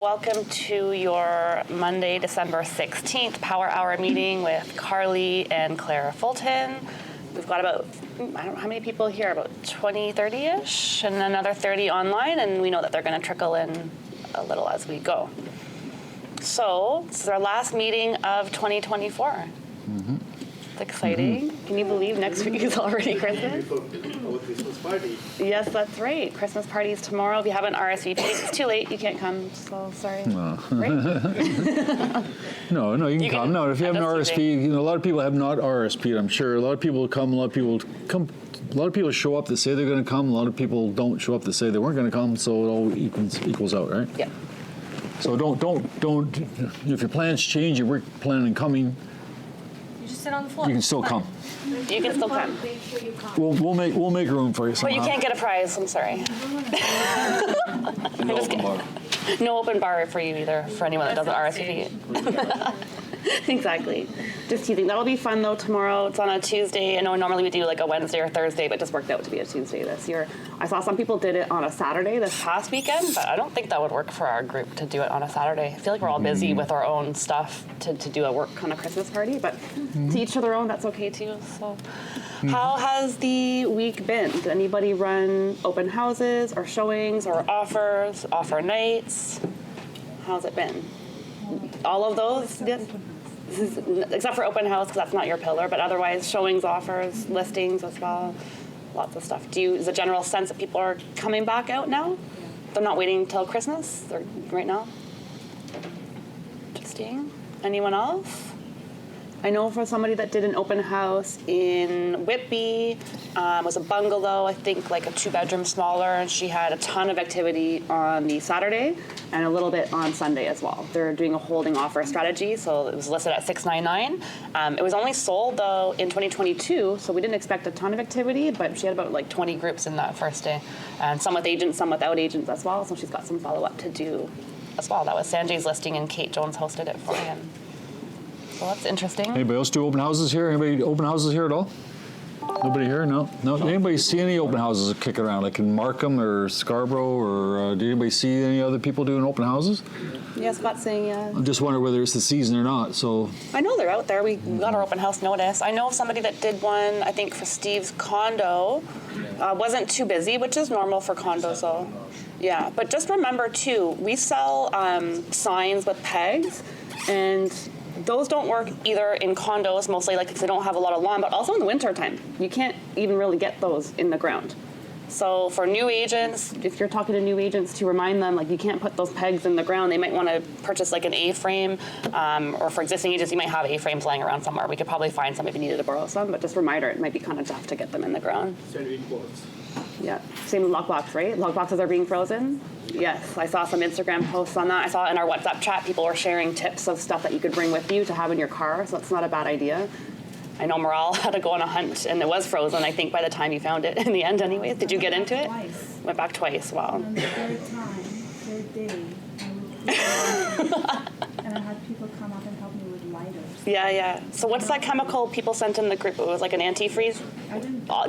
Welcome to your Monday, December 16th Power Hour meeting with Carly and Clare Fulton. We've got about, I don't know how many people here, about 20, 30-ish, and another 30 online, and we know that they're going to trickle in a little as we go. So, this is our last meeting of 2024. Mm-hmm. It's exciting. Can you believe next week is already Christmas? Christmas party. Yes, that's right. Christmas party is tomorrow. If you haven't RSVP'd, it's too late. You can't come. So sorry. No. Right? No, you can come. No, if you haven't RSVP'd, a lot of people have not RSVP'd. I'm sure a lot of people come. A lot of people show up that say they're going to come. A lot of people don't show up that say they weren't going to come. So it all equals out, right? Yeah. So don't. If your plans change, you weren't planning on coming. You just sit on the floor. You can still come. You can still come. We'll make room for you somehow. But you can't get a prize. I'm sorry. No open bar. No open bar for you either, for anyone that doesn't RSVP. Exactly. Just teasing. That'll be fun though tomorrow. It's on a Tuesday. I know normally we do like a Wednesday or Thursday, but it just worked out to be a Tuesday this year. I saw some people did it on a Saturday this past weekend, but I don't think that would work for our group to do it on a Saturday. I feel like we're all busy with our own stuff to do a work kind of Christmas party, but to each to their own, that's okay too. So how has the week been? Did anybody run open houses or showings or offers, offer nights? How's it been? All of those? Yes. Except for open house, because that's not your pillar, but otherwise showings, offers, listings as well, lots of stuff. Is a general sense that people are coming back out now? They're not waiting till Christmas? They're right now? Interesting. Anyone else? I know for somebody that did an open house in Whitby, was a bungalow, I think like a 2-bedroom smaller, and she had a ton of activity on the Saturday and a little bit on Sunday as well. They're doing a holding offer strategy, so it was listed at $699. It was only sold though in 2022, so we didn't expect a ton of activity, but she had about like 20 groups in that first day, and some with agents, some without agents as well, so she's got some follow-up to do as well. That was Sanjay's listing, and Kate Jones hosted it for him. So that's interesting. Anybody else do open houses here? Anybody open houses here at all? Nobody here? No. Anybody see any open houses kicking around, like in Markham or Scarborough, or did anybody see any other people doing open houses? Yeah, Scott's saying yeah. I'm just wondering whether it's the season or not. So I know they're out there. We got our open house notice. I know of somebody that did one, I think for Steve's condo. Wasn't too busy, which is normal for condos though. Yeah, but just remember too, we sell signs with pegs, and those don't work either in condos, mostly like because they don't have a lot of lawn, but also in the winter time. You can't even really get those in the ground. So for new agents, if you're talking to new agents, to remind them, like you can't put those pegs in the ground. They might want to purchase like an A-frame, or for existing agents, you might have A-frames lying around somewhere. We could probably find some if you needed to borrow some, but just a reminder, it might be kind of tough to get them in the ground. Yeah, same with lockbox, right? Lockboxes are being frozen. Yes, I saw some Instagram posts on that. I saw in our WhatsApp chat, people were sharing tips of stuff that you could bring with you to have in your car, so that's not a bad idea. I know Moral had to go on a hunt, and it was frozen, I think, by the time you found it in the end anyways. Did you get into it? Twice. Went back twice, wow. And the third day, and I had people come up and help me with lighters. Yeah. So what's that chemical people sent in the group? It was like an antifreeze?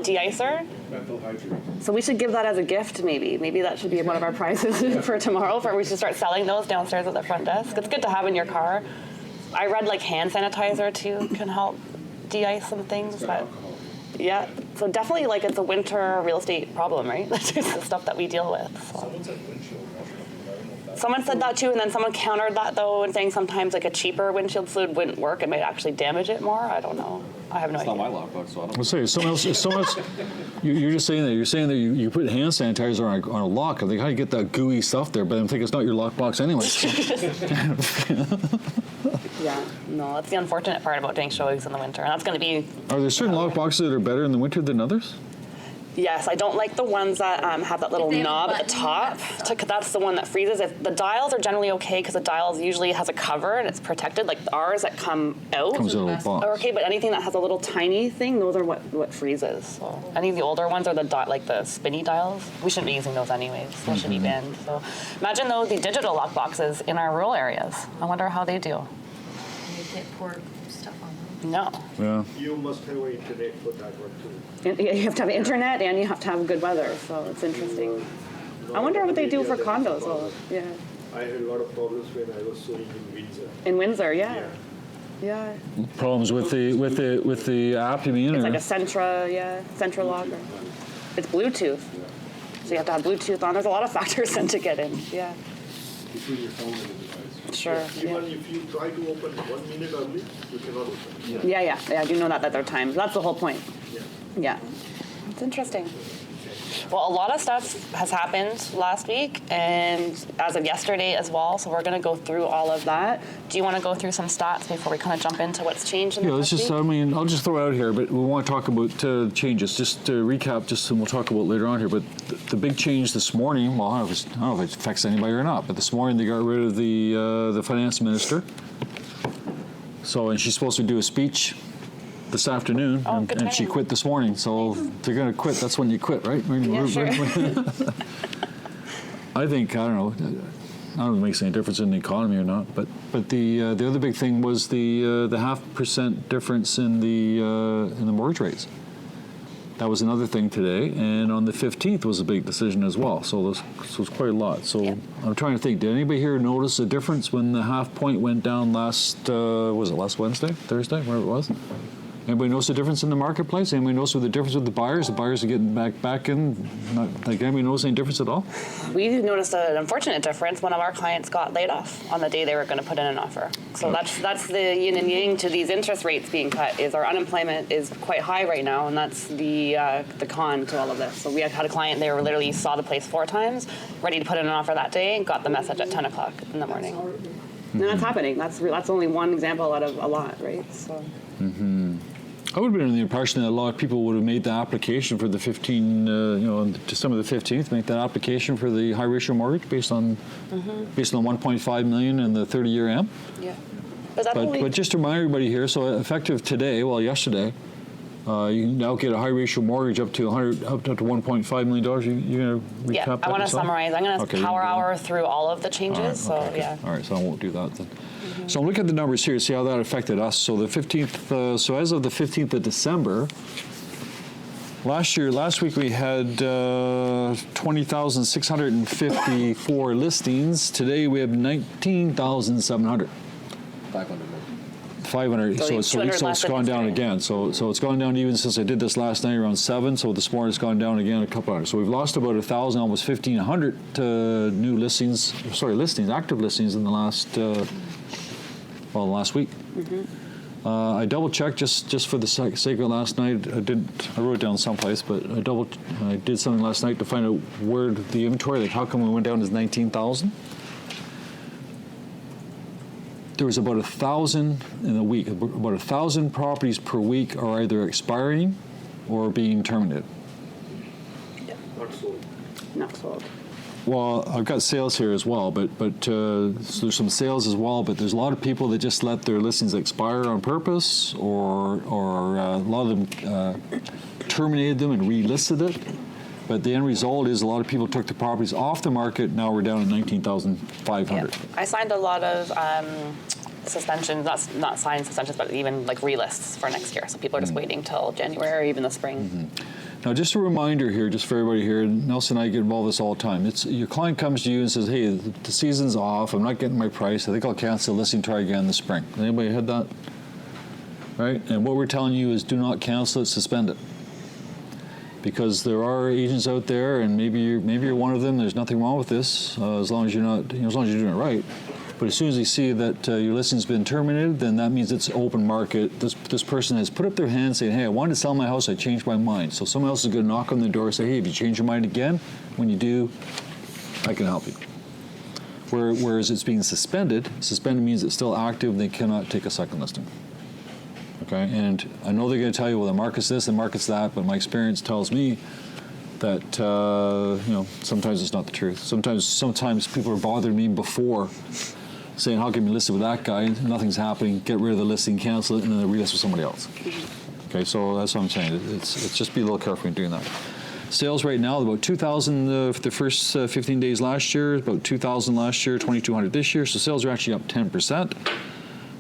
De-icer? Methyl hydrate. So we should give that as a gift, maybe. Maybe that should be one of our prizes for tomorrow. We should start selling those downstairs at the front desk. It's good to have in your car. I read like hand sanitizer too can help de-ice some things. But yeah, so definitely like it's a winter real estate problem, right? That's just the stuff that we deal with. So. Someone said windshield washer. Someone said that too, and then someone countered that though, and saying sometimes like a cheaper windshield fluid wouldn't work. It might actually damage it more. I don't know. I have no idea. It's not my lockbox, so I don't know. I'll say someone else. You're just saying that. You're saying that you put hand sanitizer on a lock. I think how do you get that gooey stuff there? But I'm thinking it's not your lockbox anyway. So. Yeah, no, that's the unfortunate part about doing showings in the winter, and that's going to be. Are there certain lockboxes that are better in the winter than others? Yes, I don't like the ones that have that little knob at the top. That's the one that freezes. If the dials are generally okay because the dials usually has a cover and it's protected. Like ours that come out Comes out of the box. are okay, but anything that has a little tiny thing, those are what freezes. So any of the older ones are like the spinny dials. We shouldn't be using those anyways. Those should be banned. So imagine though the digital lock boxes in our rural areas. I wonder how they do. You can't pour stuff on them. No. Yeah. You must have internet for that one too. You have to have internet and you have to have good weather, so it's interesting. I wonder what they do for condos. Well, yeah. I had a lot of problems when I was sewing in Windsor. In Windsor, Yeah. Yeah. Problems with the app, you mean? It's or? like a Centra logger. It's Bluetooth. So you have to have Bluetooth on. There's a lot of factors in to get in. Yeah. Between your phone and the device. Sure. Even if you try to open 1 minute early, you cannot open. Yeah. I do know that there are times. That's the whole point. Yeah. Yeah. It's interesting. Well, a lot of stuff has happened last week and as of yesterday as well, so we're going to go through all of that. Do you want to go through some stats before we kind of jump into what's changed in the Let's past just, week? I'll just throw it out here, but we want to talk about changes. Just to recap, and we'll talk about later on here, but the big change this morning, well, I don't know if it affects anybody or not, but this morning they got rid of the finance minister. So, and she's supposed to do a speech this afternoon, Oh, good and she timing. quit this morning. So if you're going to quit, that's when you quit, right? Yeah, sure. I think, I don't know if it makes any difference in the economy or not, but the other big thing was the 0.5% difference in the mortgage rates. That was another thing today, and on the 15th was a big decision as well. So it was quite a lot. So Yeah. I'm trying to think. Did anybody here notice a difference when the 0.5 point went down last Wednesday, Thursday, whatever it was? Anybody notice the difference in the marketplace? Anybody notice the difference with the buyers? The buyers are getting back in. Anybody notice any difference at all? We noticed an unfortunate difference. One of our clients got laid off on the day they were going to put in an offer. So that's the yin and yang to these interest rates being cut. Is our unemployment is quite high right now, and that's the con to all of this. So we had a client. They were literally saw the place 4 times, ready to put in an offer that day, and got the message at 10 o'clock in the morning. And that's happening. That's only one example out of a lot, right? So. I would have been under the impression that a lot of people would have made the application for the 15, on December the 15th, make that application for the high ratio mortgage based on the 1.5 million and the 30-year AM. Yeah. But just to remind everybody here, so effective today, yesterday, you can now get a high ratio mortgage up to $1.5 million. You're going to recap yeah, that I want to yourself? summarize. I'm going to Okay, power you can do that. hour through all of the changes. All right, okay, Yeah. All right, so I won't do that then. So I'm looking at the numbers here to see how that affected us. So the 15th, so as of the 15th of December, last week we had 20,654 listings. Today we have 19,700. 500. So So 200 less it's than gone down yesterday. again. So it's gone down even since I did this last night around 7. So this morning it's gone down again a couple hours. So we've lost about 1,000, almost 1,500 new listings. Active listings in the last last week. I double checked just for the sake of it last night. I wrote it down someplace, but I did something last night to find out where the inventory, how come we went down to 19,000. There was about 1,000 in a week. About 1,000 properties per week are either expiring or being terminated. Not sold. Not sold. Well, I've got sales here as well, but so there's some sales as well. But there's a lot of people that just let their listings expire on purpose, or a lot of them terminated them and relisted it. But the end result is a lot of people took the properties off the market. Now we're down at 19,500. Yeah. I signed a lot of suspensions, not signed suspensions, but even like relists for next year. So people are just waiting till January or even the spring. Now, just a reminder here, just for everybody here, Nelson and I get involved with this all the time. It's your client comes to you and says, hey, the season's off. I'm not getting my price. I think I'll cancel the listing, try again in the spring. Anybody had that? Right? And what we're telling you is do not cancel it, suspend it. Because there are agents out there, and maybe you're one of them. There's nothing wrong with this, as long as you're not, as long as you're doing it right. But as soon as you see that your listing's been terminated, then that means it's open market. This person has put up their hand saying, hey, I wanted to sell my house, I changed my mind. So someone else is going to knock on the door and say, hey, if you change your mind again, when you do, I can help you. Whereas it's being suspended means it's still active, they cannot take a second listing. Okay, and I know they're going to tell you, well, the market's this, the market's that, but my experience tells me that sometimes it's not the truth. Sometimes people are bothering me before, saying, how can you list it with that guy? Nothing's happening. Get rid of the listing, cancel it, and then they relist with somebody else. Okay, so that's what I'm saying. It's just be a little careful in doing that. Sales right now, about 2,000 for the first 15 days last year, about 2,000 last year, 2,200 this year. So sales are actually up 10%.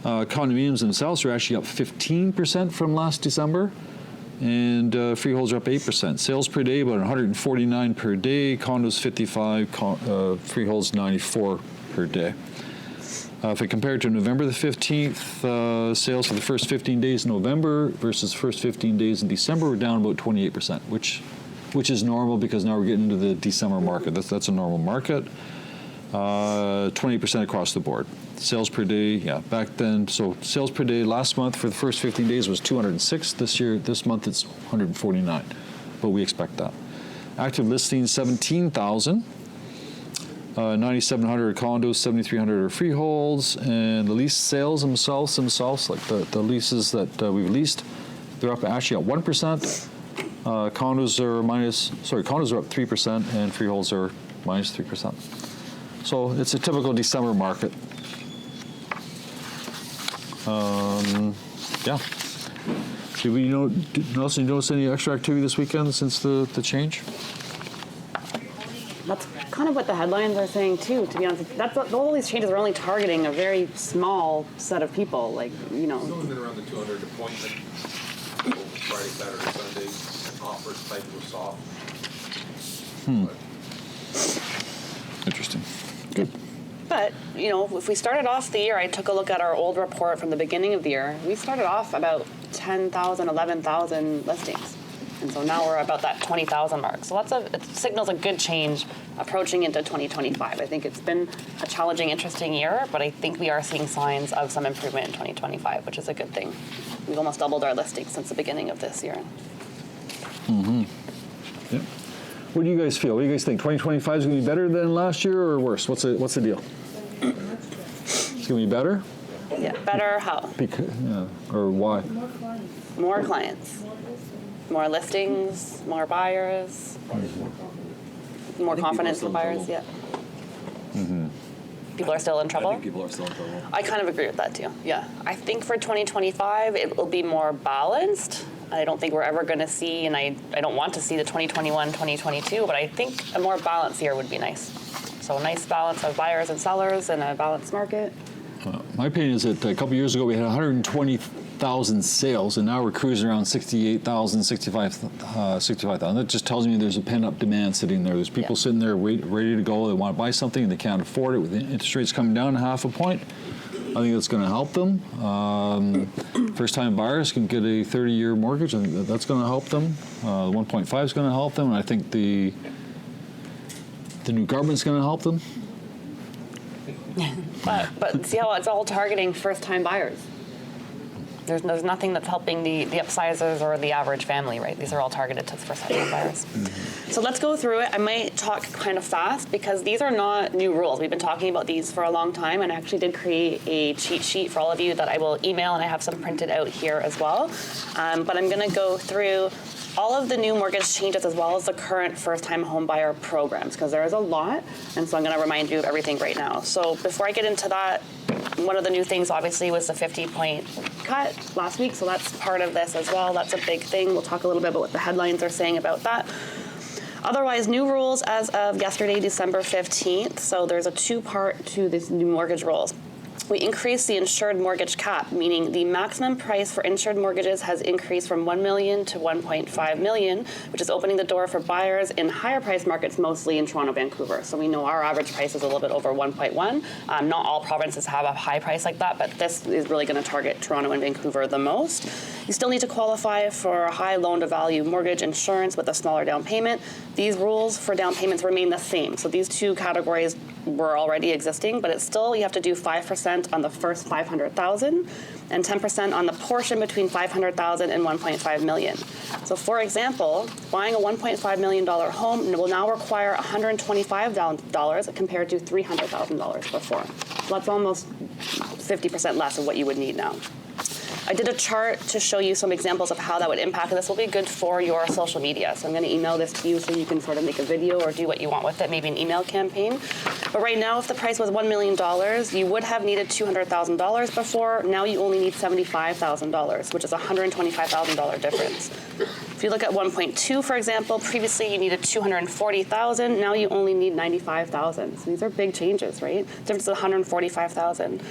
Condominiums themselves are actually up 15% from last December, and freeholds are up 8%. Sales per day, about 149 per day, condos 55, freeholds 94 per day. If we compare it to November the 15th, sales for the first 15 days in November versus first 15 days in December were down about 28%, which is normal because now we're getting into the December market. That's a normal market. 28% across the board. Sales per day, back then, so sales per day last month for the first 15 days was 206. This month it's 149, but we expect that. Active listings, 17,000. 9,700 are condos, 7,300 are freeholds, and the lease sales themselves, like the leases that we've leased, they're up actually at 1%. Condos are up 3%, and freeholds are minus 3%. So it's a typical December market. Did we notice any extra activity this weekend since the change? That's kind of what the headlines are saying too, to be honest. All these changes are only targeting a very small set of people, It's only been around the 200 appointment. Friday, Saturday, Sunday, offers type was soft. Interesting. Good. But, if we started off the year, I took a look at our old report from the beginning of the year. We started off about 10,000, 11,000 listings. And so now we're about that 20,000 mark. So it signals a good change approaching into 2025. I think it's been a challenging, interesting year, but I think we are seeing signs of some improvement in 2025, which is a good thing. We've almost doubled our listings since the beginning of this year. Mm-hmm. Yep. What do you guys feel? What do you guys think? 2025 is going to be better than last year or worse? What's the deal? It's going to be better? Yeah, better how? Or why? More clients. More listings, more buyers, more confidence in buyers, People are still in trouble? I think people are still in trouble. I kind of agree with that too, I think for 2025, it will be more balanced. I don't think we're ever going to see, and I don't want to see the 2021, 2022, but I think a more balanced year would be nice. So a nice balance of buyers and sellers and a balanced market. My opinion is that a couple years ago we had 120,000 sales, and now we're cruising around 68,000, 65,000. That just tells me there's a pent-up demand sitting there. There's people sitting there ready to go. They want to buy something, and they can't afford it. With interest rates coming down 0.5 point, I think that's going to help them. First-time buyers can get a 30-year mortgage. I think that's going to help them. 1.5 is going to help them, and I think the new government's going to help them. But see how it's all targeting first-time buyers. There's nothing that's helping the upsizers or the average family, right? These are all targeted to first-time buyers. So let's go through it. I might talk kind of fast because these are not new rules. We've been talking about these for a long time, and I actually did create a cheat sheet for all of you that I will email, and I have some printed out here as well. But I'm going to go through all of the new mortgage changes as well as the current first-time home buyer programs because there is a lot, and so I'm going to remind you of everything right now. So before I get into that, one of the new things obviously was the 50-point cut last week, so that's part of this as well. That's a big thing. We'll talk a little bit about what the headlines are saying about that. Otherwise, new rules as of yesterday, December 15th. So there's a two-part to these new mortgage rules. We increased the insured mortgage cap, meaning the maximum price for insured mortgages has increased from $1 million to $1.5 million, which is opening the door for buyers in higher price markets, mostly in Toronto, Vancouver. So we know our average price is a little bit over 1.1. Not all provinces have a high price like that, but this is really going to target Toronto and Vancouver the most. You still need to qualify for a high loan-to-value mortgage insurance with a smaller down payment. These rules for down payments remain the same. So these two categories were already existing, but it's still, you have to do 5% on the first 500,000 and 10% on the portion between 500,000 and 1.5 million. So for example, buying a $1.5 million home will now require $125,000 compared to $300,000 before. So that's almost 50% less of what you would need now. I did a chart to show you some examples of how that would impact, and this will be good for your social media. So I'm going to email this to you so you can sort of make a video or do what you want with it, maybe an email campaign. But right now, if the price was $1 million, you would have needed $200,000 before. Now you only need $75,000, which is a $125,000 difference. If you look at 1.2, for example, previously you needed $240,000. Now you only need $95,000. So these are big changes, right? The difference is $145,000.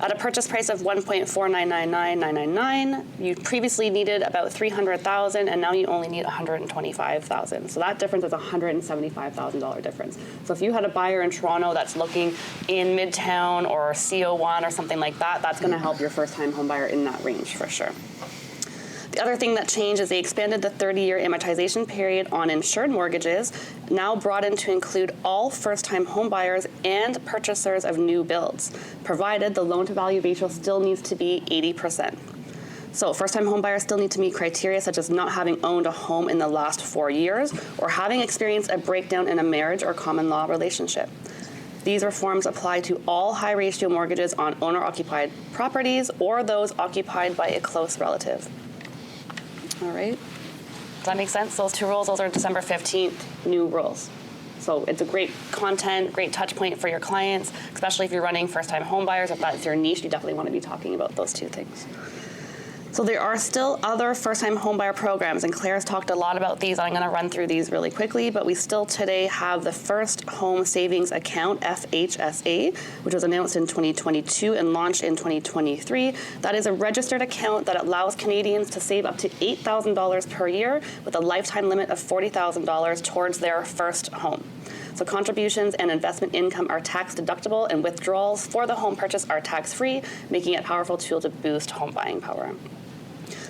At a purchase price of $1,499,999, you previously needed about $300,000, and now you only need $125,000. So that difference is a $175,000 difference. So if you had a buyer in Toronto that's looking in Midtown or CO1 or something like that, that's going to help your first-time home buyer in that range for sure. The other thing that changed is they expanded the 30-year amortization period on insured mortgages, now brought in to include all first-time home buyers and purchasers of new builds, provided the loan-to-value ratio still needs to be 80%. So first-time home buyers still need to meet criteria such as not having owned a home in the last 4 years or having experienced a breakdown in a marriage or common law relationship. These reforms apply to all high-ratio mortgages on owner-occupied properties or those occupied by a close relative. All right. Does that make sense? Those two rules, those are December 15th new rules. So it's a great content, great touch point for your clients, especially if you're running first-time home buyers. If that's your niche, you definitely want to be talking about those two things. So there are still other first-time homebuyer programs, and Claire's talked a lot about these. I'm going to run through these really quickly, but we still today have the First Home Savings Account, FHSA, which was announced in 2022 and launched in 2023. That is a registered account that allows Canadians to save up to $8,000 per year with a lifetime limit of $40,000 towards their first home. So contributions and investment income are tax deductible, and withdrawals for the home purchase are tax-free, making it a powerful tool to boost home buying power.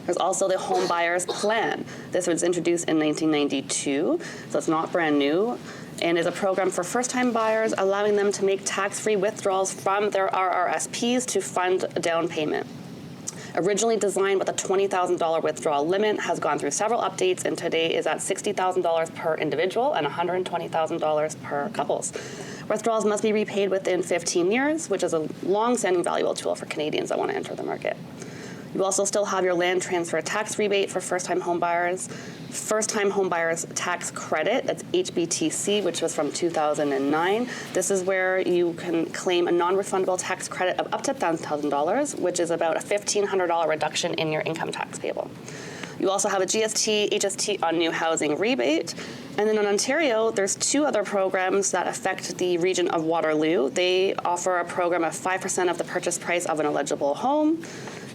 There's also the Home Buyers Plan. This was introduced in 1992, so it's not brand new, and is a program for first-time buyers, allowing them to make tax-free withdrawals from their RRSPs to fund a down payment. Originally designed with a $20,000 withdrawal limit, has gone through several updates, and today is at $60,000 per individual and $120,000 per couples. Withdrawals must be repaid within 15 years, which is a long-standing valuable tool for Canadians that want to enter the market. You also still have your land transfer tax rebate for first-time home buyers, first-time home buyers tax credit, that's HBTC, which was from 2009. This is where you can claim a non-refundable tax credit of up to $10,000, which is about a $1,500 reduction in your income tax payable. You also have a GST, HST on new housing rebate. And then in Ontario, there's two other programs that affect the region of Waterloo. They offer a program of 5% of the purchase price of an eligible home.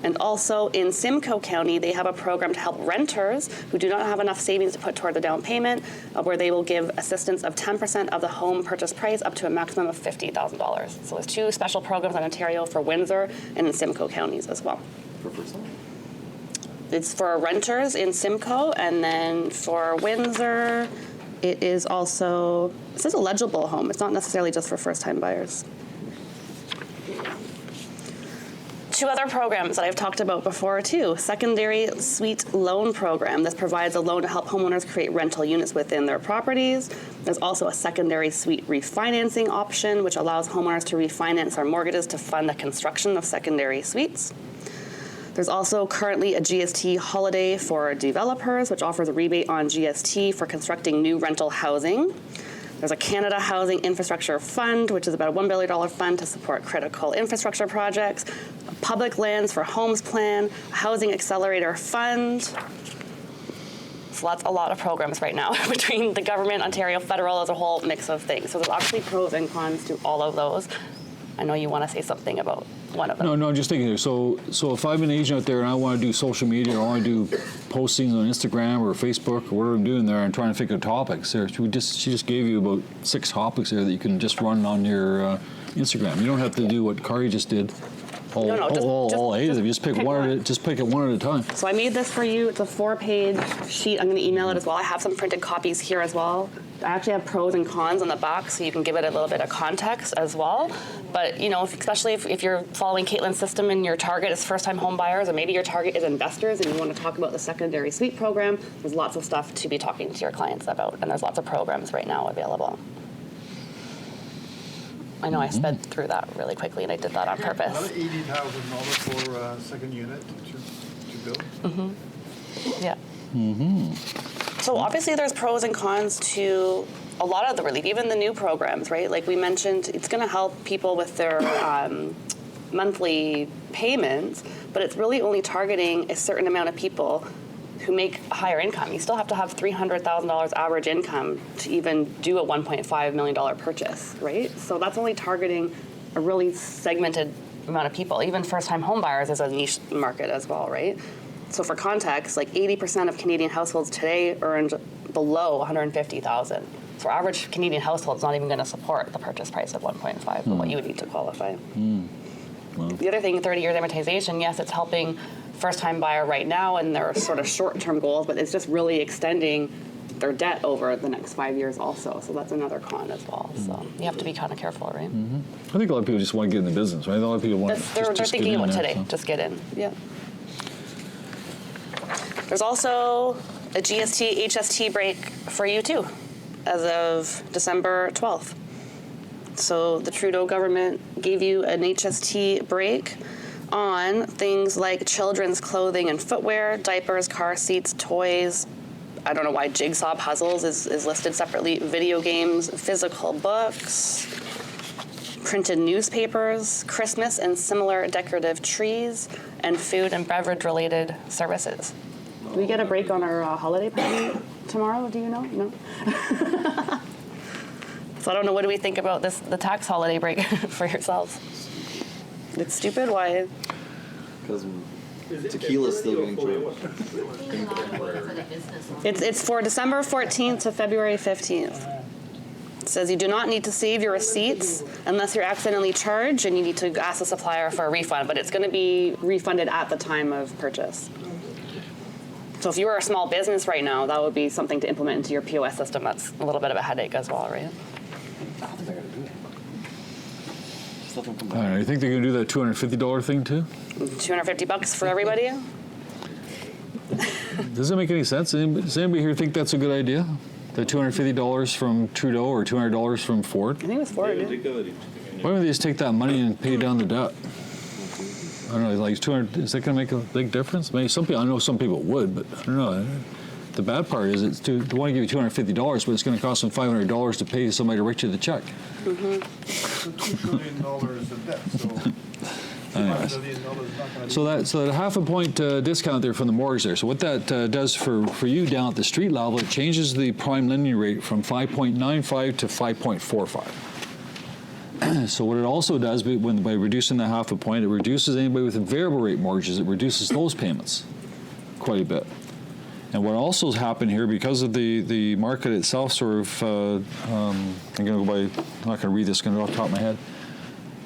And also in Simcoe County, they have a program to help renters who do not have enough savings to put toward the down payment, where they will give assistance of 10% of the home purchase price up to a maximum of $50,000. So there's two special programs in Ontario for Windsor and in Simcoe counties as well. It's for renters in Simcoe, and then for Windsor, it is also, it says eligible home. It's not necessarily just for first-time buyers. Two other programs that I've talked about before too. Secondary Suite Loan Program. This provides a loan to help homeowners create rental units within their properties. There's also a secondary suite refinancing option, which allows homeowners to refinance their mortgages to fund the construction of secondary suites. There's also currently a GST holiday for developers, which offers a rebate on GST for constructing new rental housing. There's a Canada Housing Infrastructure Fund, which is about a $1 billion fund to support critical infrastructure projects, a Public Lands for Homes Plan, a Housing Accelerator Fund. So that's a lot of programs right now between the government, Ontario, federal, as a whole mix of things. So there's obviously pros and cons to all of those. I know you want to say something about one of them. No, I'm just thinking here. So if I'm an agent out there and I want to do social media or I want to do postings on Instagram or Facebook or whatever I'm doing there and trying to think of topics, there she just gave you about 6 topics there that you can just run on your Instagram. You don't have to do what Carly just did. All 8 of them. Just pick one. Just pick it one at a time. So I made this for you. It's a 4-page sheet. I'm going to email it as well. I have some printed copies here as well. I actually have pros and cons on the back, so you can give it a little bit of context as well. But you know, especially if you're following Caitlin's system and your target is first-time home buyers, or maybe your target is investors, and you want to talk about the secondary suite program, there's lots of stuff to be talking to your clients about, and there's lots of programs right now available. I know I sped through that really quickly, and I did that on purpose. Another $80,000 for a second unit to build. Mm-hmm. Yeah. So obviously there's pros and cons to a lot of the relief, even the new programs, right? Like we mentioned, it's going to help people with their monthly payments, but it's really only targeting a certain amount of people who make a higher income. You still have to have $300,000 average income to even do a $1.5 million purchase, right? So that's only targeting a really segmented amount of people. Even first-time home buyers is a niche market as well, right? So for context, like 80% of Canadian households today earned below 150,000. So our average Canadian household is not even going to support the purchase price of 1.5, but what you would need to qualify. Well. The other thing, 30 years amortization, yes, it's helping first-time buyer right now and their sort of short-term goals, but it's just really extending their debt over the next 5 years also. So that's another con as well. So you have to be kind of careful, right? I think a lot of people just want to get in the business, right? A lot of people want They're just thinking get in about there, today. so. Just get in. Yeah. There's also a GST HST break for you too, as of December 12th. So the Trudeau government gave you an HST break on things like children's clothing and footwear, diapers, car seats, toys. I don't know why jigsaw puzzles is listed separately. Video games, physical books, printed newspapers, Christmas and similar decorative trees, and food and beverage related services. Do we get a break on our holiday party tomorrow? Do you know? No. So I don't know. What do we think about the tax holiday break for yourselves? It's stupid. Why? Because tequila's still getting drunk. It's for December 14th to February 15th. It says you do not need to save your receipts unless you're accidentally charged and you need to ask the supplier for a refund, but it's going to be refunded at the time of purchase. So if you were a small business right now, that would be something to implement into your POS system. That's a little bit of a headache as well, right? You think they're going to do that $250 thing too? $250 for everybody? Does that make any sense? Does anybody here think that's a good idea? The $250 from Trudeau or $200 from Ford? I think it was Ford. Yeah. Why don't they just take that money and pay down the debt? I don't know, like 200. Is that going to make a big difference? Maybe some people. I know some people would, but I don't know. The bad part is they want to give you $250, but it's going to cost them $500 to pay somebody to write you the check. $2 billion in debt, so $5 billion is not going to So that half a point discount there from the mortgage there. So what that does for you down at the street level, it changes the prime lending rate from 5.95 to 5.45. So what it also does, by reducing the half a point, it reduces anybody with variable rate mortgages. It reduces those payments quite a bit. And what also has happened here, because of the market itself, sort of, I'm going to go by, I'm not going to read this, going to go off the top of my head.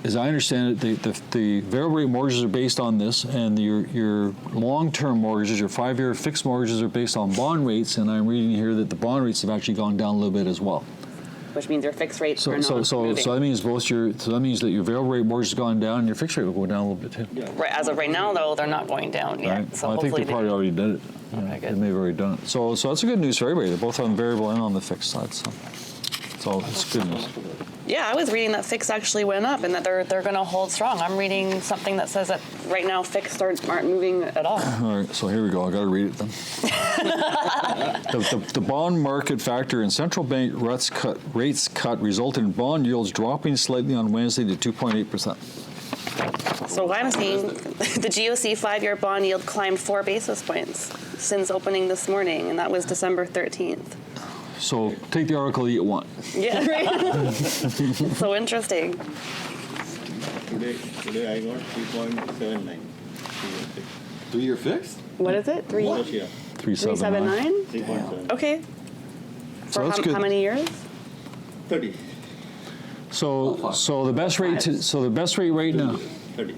As I understand it, the variable rate mortgages are based on this, and your long-term mortgages, your 5-year fixed mortgages, are based on bond rates. And I'm reading here that the bond rates have actually gone down a little bit as well. Which means your fixed rates are not moving. So that means that means that your variable rate mortgage has gone down, and your fixed rate will go down a little bit too. Yeah. Right, as of right now, though, they're not going down yet. Right? So Well, I think hopefully they probably already did it. Okay, good. They may have already done it. So that's a good news for everybody. They're both on the variable and on the fixed side. So it's good news. Yeah, I was reading that fixed actually went up and that they're going to hold strong. I'm reading something that says that right now fixed aren't moving at all. All right, so here we go. I got to read it then. the bond market factor and central bank rates cut resulted in bond yields dropping slightly on Wednesday to 2.8%. So what I'm seeing, the GOC 5-year bond yield climbed 4 basis points since opening this morning, and that was December 13th. So take the article you want. Yeah, right? So interesting. Today I got 3.79. 3-year fixed? What is it? 3.79. 379. 379? Okay. So For that's good. how many years? 30. So the best rate right now. 30.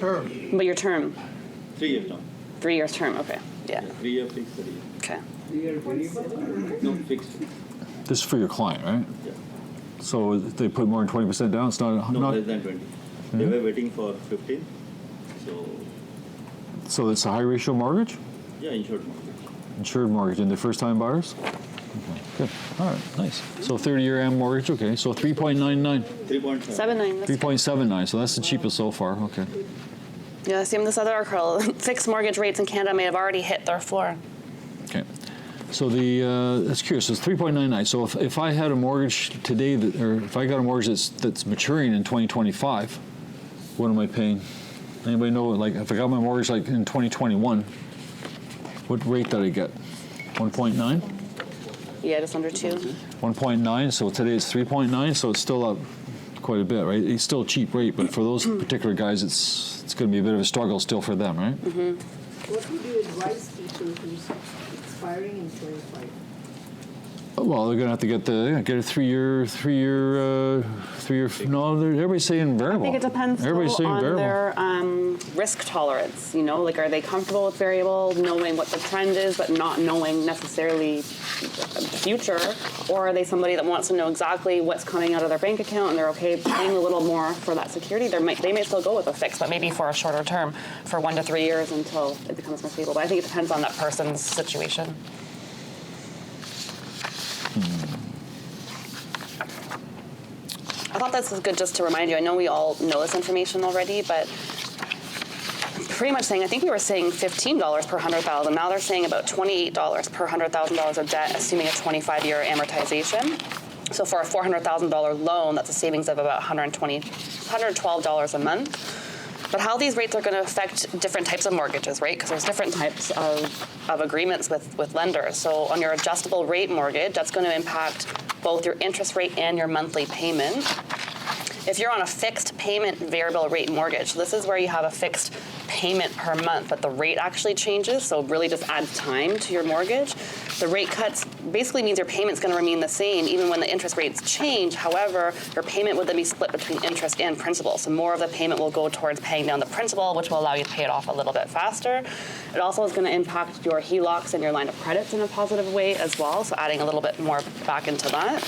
term. But your term, 3 years now. 3 years term. Okay. Yeah. 3-year fixed, 30 years. Okay. No, fixed. This is for your client, right? Yeah. So if they put more than 20% down, it's not. No, less than 20. They were waiting for 15. So it's a high ratio mortgage, Yeah, insured mortgage. insured mortgage, and the first time buyers. Okay, good. All right, nice. So 30-year AM mortgage. Okay, so 3.99, 3.7. 79. That's 3.79. So that's the cheapest so far. Okay. Yeah, same this other article. Fixed mortgage rates in Canada may have already hit their floor. Okay. So that's curious. So it's 3.99. So if I had a mortgage today, or if I got a mortgage that's maturing in 2025, what am I paying? Anybody know? Like, if I got my mortgage like in 2021, what rate did I get? 1.9. Yeah, just under 2. 1.9. So today it's 3.9. So it's still up quite a bit, right? It's still a cheap rate, but for those particular guys, it's going to be a bit of a struggle still for them, right? What would you advise people who's expiring in 25? Well, they're going to have to get a three-year. No, everybody's saying variable. I think it depends Everybody's saying on variable. their risk tolerance. You know, like are they comfortable with variable, knowing what the trend is, but not knowing necessarily the future, or are they somebody that wants to know exactly what's coming out of their bank account and they're okay paying a little more for that security? They may still go with a fix, but maybe for a shorter term, for 1 to 3 years until it becomes more stable. But I think it depends on that person's situation. I thought this was good just to remind you. I know we all know this information already, but pretty much saying, I think we were saying $15 per 100,000. Now they're saying about $28 per $100,000 of debt, assuming a 25-year amortization. So for a $400,000 loan, that's a savings of about $112 a month. But how these rates are going to affect different types of mortgages, right? Because there's different types of agreements with lenders. So on your adjustable rate mortgage, that's going to impact both your interest rate and your monthly payment. If you're on a fixed payment variable rate mortgage, this is where you have a fixed payment per month, but the rate actually changes, so it really just adds time to your mortgage. The rate cuts basically means your payment's going to remain the same even when the interest rates change. However, your payment would then be split between interest and principal, so more of the payment will go towards paying down the principal, which will allow you to pay it off a little bit faster. It also is going to impact your HELOCs and your line of credits in a positive way as well, so adding a little bit more back into that.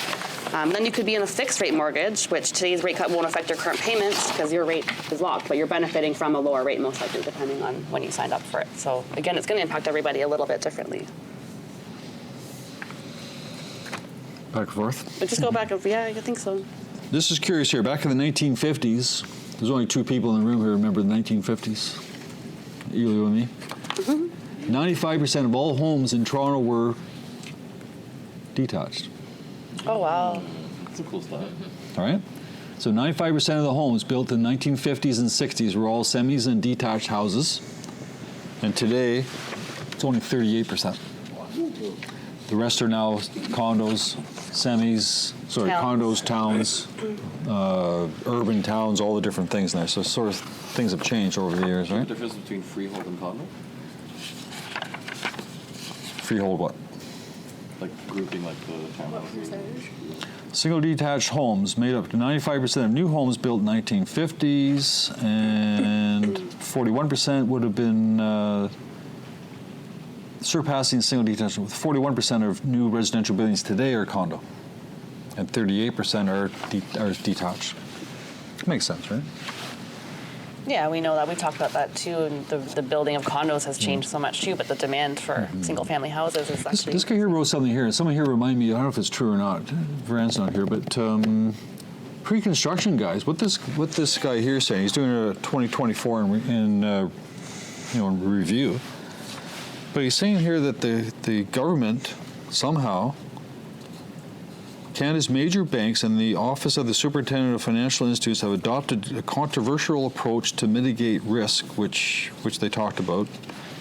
Then you could be in a fixed rate mortgage, which today's rate cut won't affect your current payments because your rate is locked, but you're benefiting from a lower rate most likely depending on when you signed up for it. So again, it's going to impact everybody a little bit differently. Back and forth. But just go back and, yeah, I think so. This is curious here. Back in the 1950s, there's only 2 people in the room who remember the 1950s. You and me. 95% of all homes in Toronto were detached. Oh, wow. That's a cool stat. All right? So 95% of the homes built in the 1950s and 60s were all semis and detached houses. And today, it's only 38%. The rest are now condos, condos, towns, urban towns, all the different things in there. So sort of things have changed over the years, right? The difference between freehold and condo? Freehold what? Like grouping like the townhouses. Single detached homes made up to 95% of new homes built in the 1950s, and 41% would have been surpassing single detached. 41% of new residential buildings today are condo, and 38% are detached. Makes sense, right? Yeah, we know that. We talked about that too, and the building of condos has changed so much too, but the demand for single-family houses is actually... This guy here wrote something here, and someone here reminded me, I don't know if it's true or not, Varan's not here, but pre-construction guys, what this guy here is saying, he's doing a 2024 in review, but he's saying here that the government somehow, Canada's major banks and the Office of the Superintendent of Financial Institutes have adopted a controversial approach to mitigate risk, which they talked about.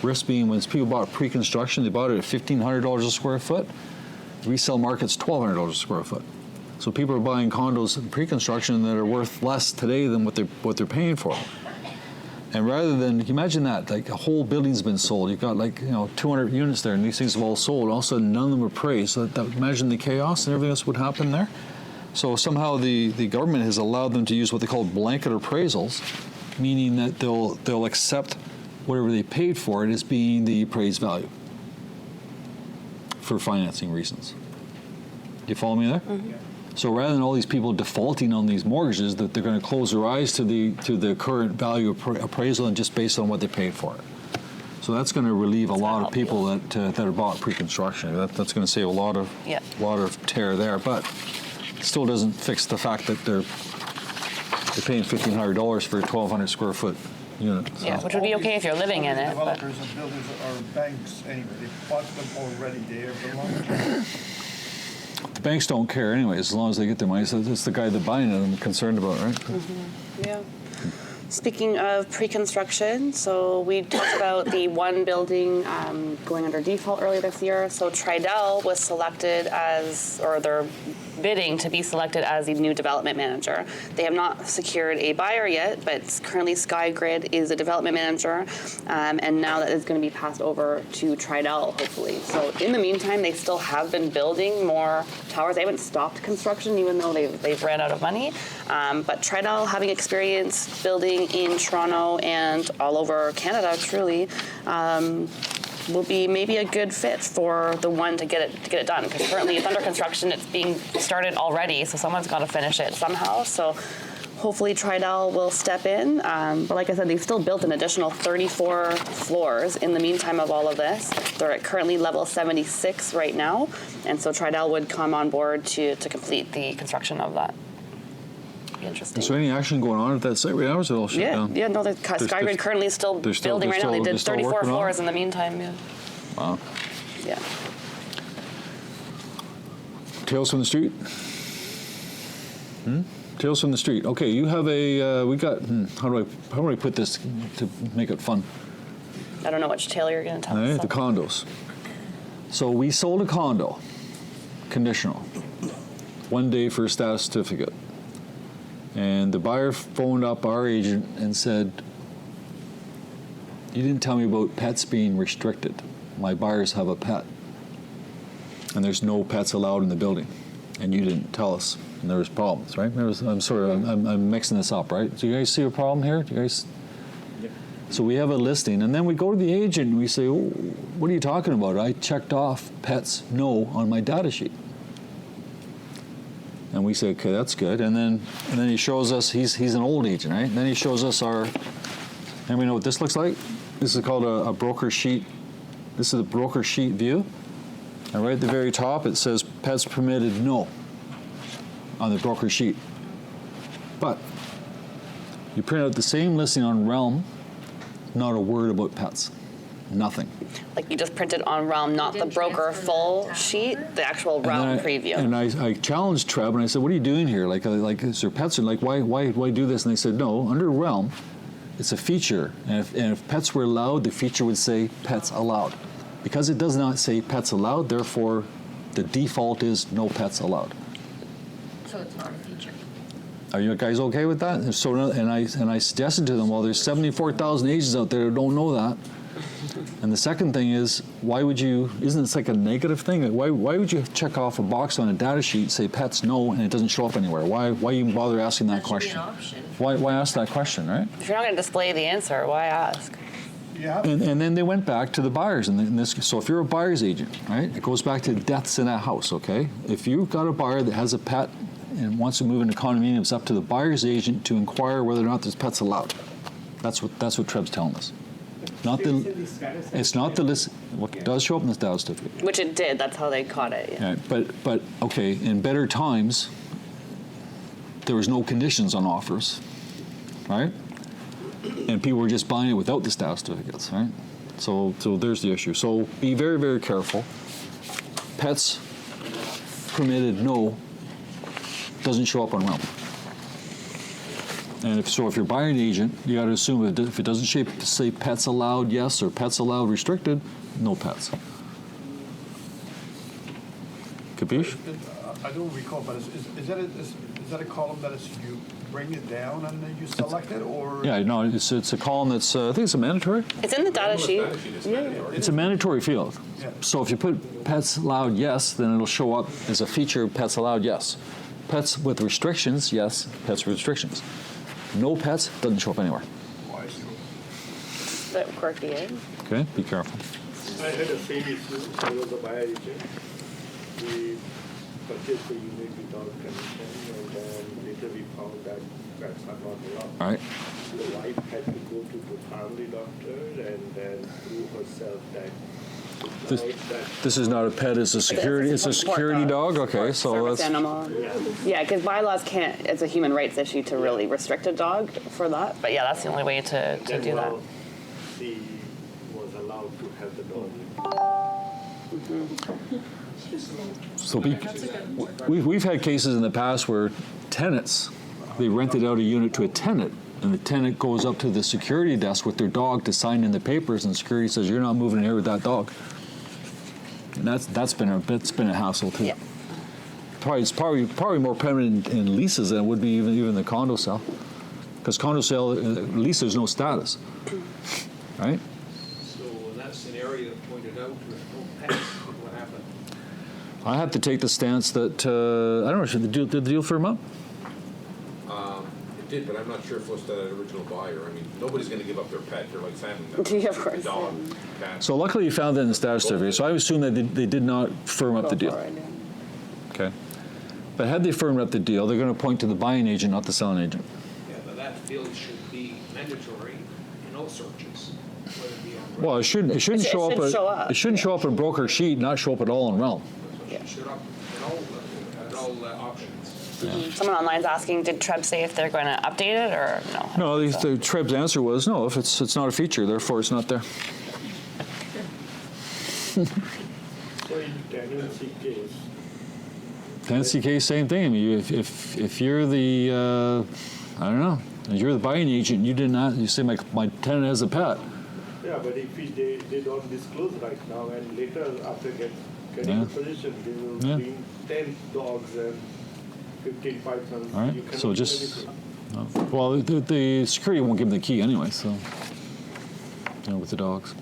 Risk being when people bought pre-construction, they bought it at $1,500 a square foot. The resale market's $1,200 a square foot. So people are buying condos in pre-construction that are worth less today than what they're paying for. And rather than, imagine that, like a whole building's been sold. You've got 200 units there, and these things have all sold. All of a sudden, none of them are appraised. So imagine the chaos and everything else would happen there. So somehow the government has allowed them to use what they call blanket appraisals, meaning that they'll accept whatever they paid for it as being the appraised value for financing reasons. Do you follow me there? Mm-hmm. So rather than all these people defaulting on these mortgages, that they're going to close their eyes to the current value appraisal and just based on what they paid for it. So that's going to relieve a lot of people that are bought pre-construction. That's going to save a lot of tear there, but it still doesn't fix the fact that they're paying $1,500 for a 1,200 square foot unit. So. Yeah, which would be okay if you're living in it. Developers and builders are banks anyway. They bought them already. They have the loan. The banks don't care anyway, as long as they get their money. So it's the guy that's buying it I'm concerned about, right? Mm-hmm. Yeah. Speaking of pre-construction, so we talked about the one building going under default earlier this year. So Tridel was selected as, or their bidding to be selected as the new development manager. They have not secured a buyer yet, but currently SkyGrid is a development manager, and now that is going to be passed over to Tridel, hopefully. So in the meantime, they still have been building more towers. They haven't stopped construction, even though they've ran out of money. But Tridel, having experience building in Toronto and all over Canada, truly, will be maybe a good fit for the one to get it done. Because currently it's under construction, it's being started already, so someone's got to finish it somehow. So hopefully Tridel will step in. But like I said, they've still built an additional 34 floors in the meantime of all of this. They're at currently level 76 right now, and so Tridel would come on board to complete the construction of that. Be interesting. Is there any action going on at that site right now, or is it all shut down? Yeah, no, the SkyGrid currently is still building right now. They did 34 floors in the meantime. Yeah. Wow. Yeah. Tales from the street? Tales from the street. Okay, you have a, we got, how do I put this to make it fun? I don't know which tale you're going to tell All us. right, the condos. So we sold a condo, conditional, 1 day for a status certificate. And the buyer phoned up our agent and said, you didn't tell me about pets being restricted. My buyers have a pet. And there's no pets allowed in the building. And you didn't tell us. And there was problems, right? I'm mixing this up, right? Do you guys see a problem here? Do you guys? Yeah. So we have a listing, and then we go to the agent and we say, oh, what are you talking about? I checked off pets no on my data sheet. And we say, okay, that's good. And then he shows us, he's an old agent, right? And then he shows us our, and we know what this looks like. This is called a broker sheet. This is a broker sheet view. And right at the very top, it says pets permitted no on the broker sheet. But you print out the same listing on Realm, not a word about pets. Nothing. Like you just printed on Realm, not the broker full sheet, the actual Realm preview. And I challenged Trev and I said, "What are you doing here? Like is there pets? And like, why do this?" And they said, "No, under Realm, it's a feature, and if pets were allowed, the feature would say pets allowed. Because it does not say pets allowed, therefore, the default is no pets allowed." So it's not a feature. Are you guys okay with that? So, and I suggested to them, well, there's 74,000 agents out there who don't know that. And the second thing is, why would you, isn't this like a negative thing? Why would you check off a box on a data sheet, say pets no, and it doesn't show up anywhere? Why even bother asking that question? That should be an option. Why ask that question, right? If you're not going to display the answer, why ask? Yeah. And then they went back to the buyers. And this, so if you're a buyer's agent, right, it goes back to deaths in that house, okay? If you've got a buyer that has a pet and wants to move into condominium, it's up to the buyer's agent to inquire whether or not there's pets allowed. That's what Trev's telling us. Not the, it's not the list. What does show up in the status certificate? Which it did. That's how they caught it. Yeah. Right, but okay. In better times, there was no conditions on offers, right? And people were just buying it without the status certificates, right? So there's the issue. So be very, very careful. Pets permitted no doesn't show up on Realm. And if you're buying an agent, you got to assume if it doesn't say pets allowed yes or pets allowed restricted, no pets. Capiche? I don't recall, but is that a column that is you bring it down and then you select it, or? Yeah, no, it's a column that's I think it's a mandatory. It's in the data sheet. It's a mandatory field. Yeah. So if you put pets allowed yes, then it'll show up as a feature of pets allowed yes. Pets with restrictions, yes. Pets with restrictions. No pets doesn't show up anywhere. Bit quirky, eh? Okay, be careful. I had the same issue. I was a buyer agent. We purchased the unit without permission, and then later we found that pets are not allowed. All right. The wife had to go to the family doctor and then prove herself that This is not a pet. It's a security. It's a security dog. Okay, so Service that's animal. Yeah, because bylaws can't. It's a human rights issue to really restrict a dog for that. But yeah, that's the only way to do that. She was allowed to have the dog. so. We've had cases in the past where tenants, they rented out a unit to a tenant, and the tenant goes up to the security desk with their dog to sign in the papers, and security says, "You're not moving in here with that dog." And that's been a hassle too. Yeah. it's probably more permanent in leases than it would be even the condo sale, because condo sale lease there's no status, right? So in that scenario that pointed out with no pets, what happened? I have to take the stance that I don't know. Did the deal firm up? It did, but I'm not sure if it was that original buyer. I mean, nobody's going to give up their pet. They're like family members. Yeah, of course, A dog, cat. So luckily you found that in the status survey. So I assume that they did not firm up the deal. Okay. But had they firmed up the deal, they're going to point to the buying agent, not the selling agent. Yeah, but that field should be mandatory in all searches, whether it be on. Well, it shouldn't show up. should show up. It shouldn't show up in broker sheet, not show up at all in realm. It should up in all options. Someone online is asking, did Treb say if they're going to update it or no? No, the Treb's answer was no. If it's not a feature, therefore it's not there. So in tenancy case, Tenancy case, same thing. I mean, if you're the I don't know, if you're the buying agent, you did not. You say my tenant has a pet. yeah, but if they don't disclose right now and later after getting Yeah. the position, they will Yeah. bring 10 dogs and 15 pythons. All right, You cannot so do just anything. well, the security won't give them the key anyway. So with the dogs.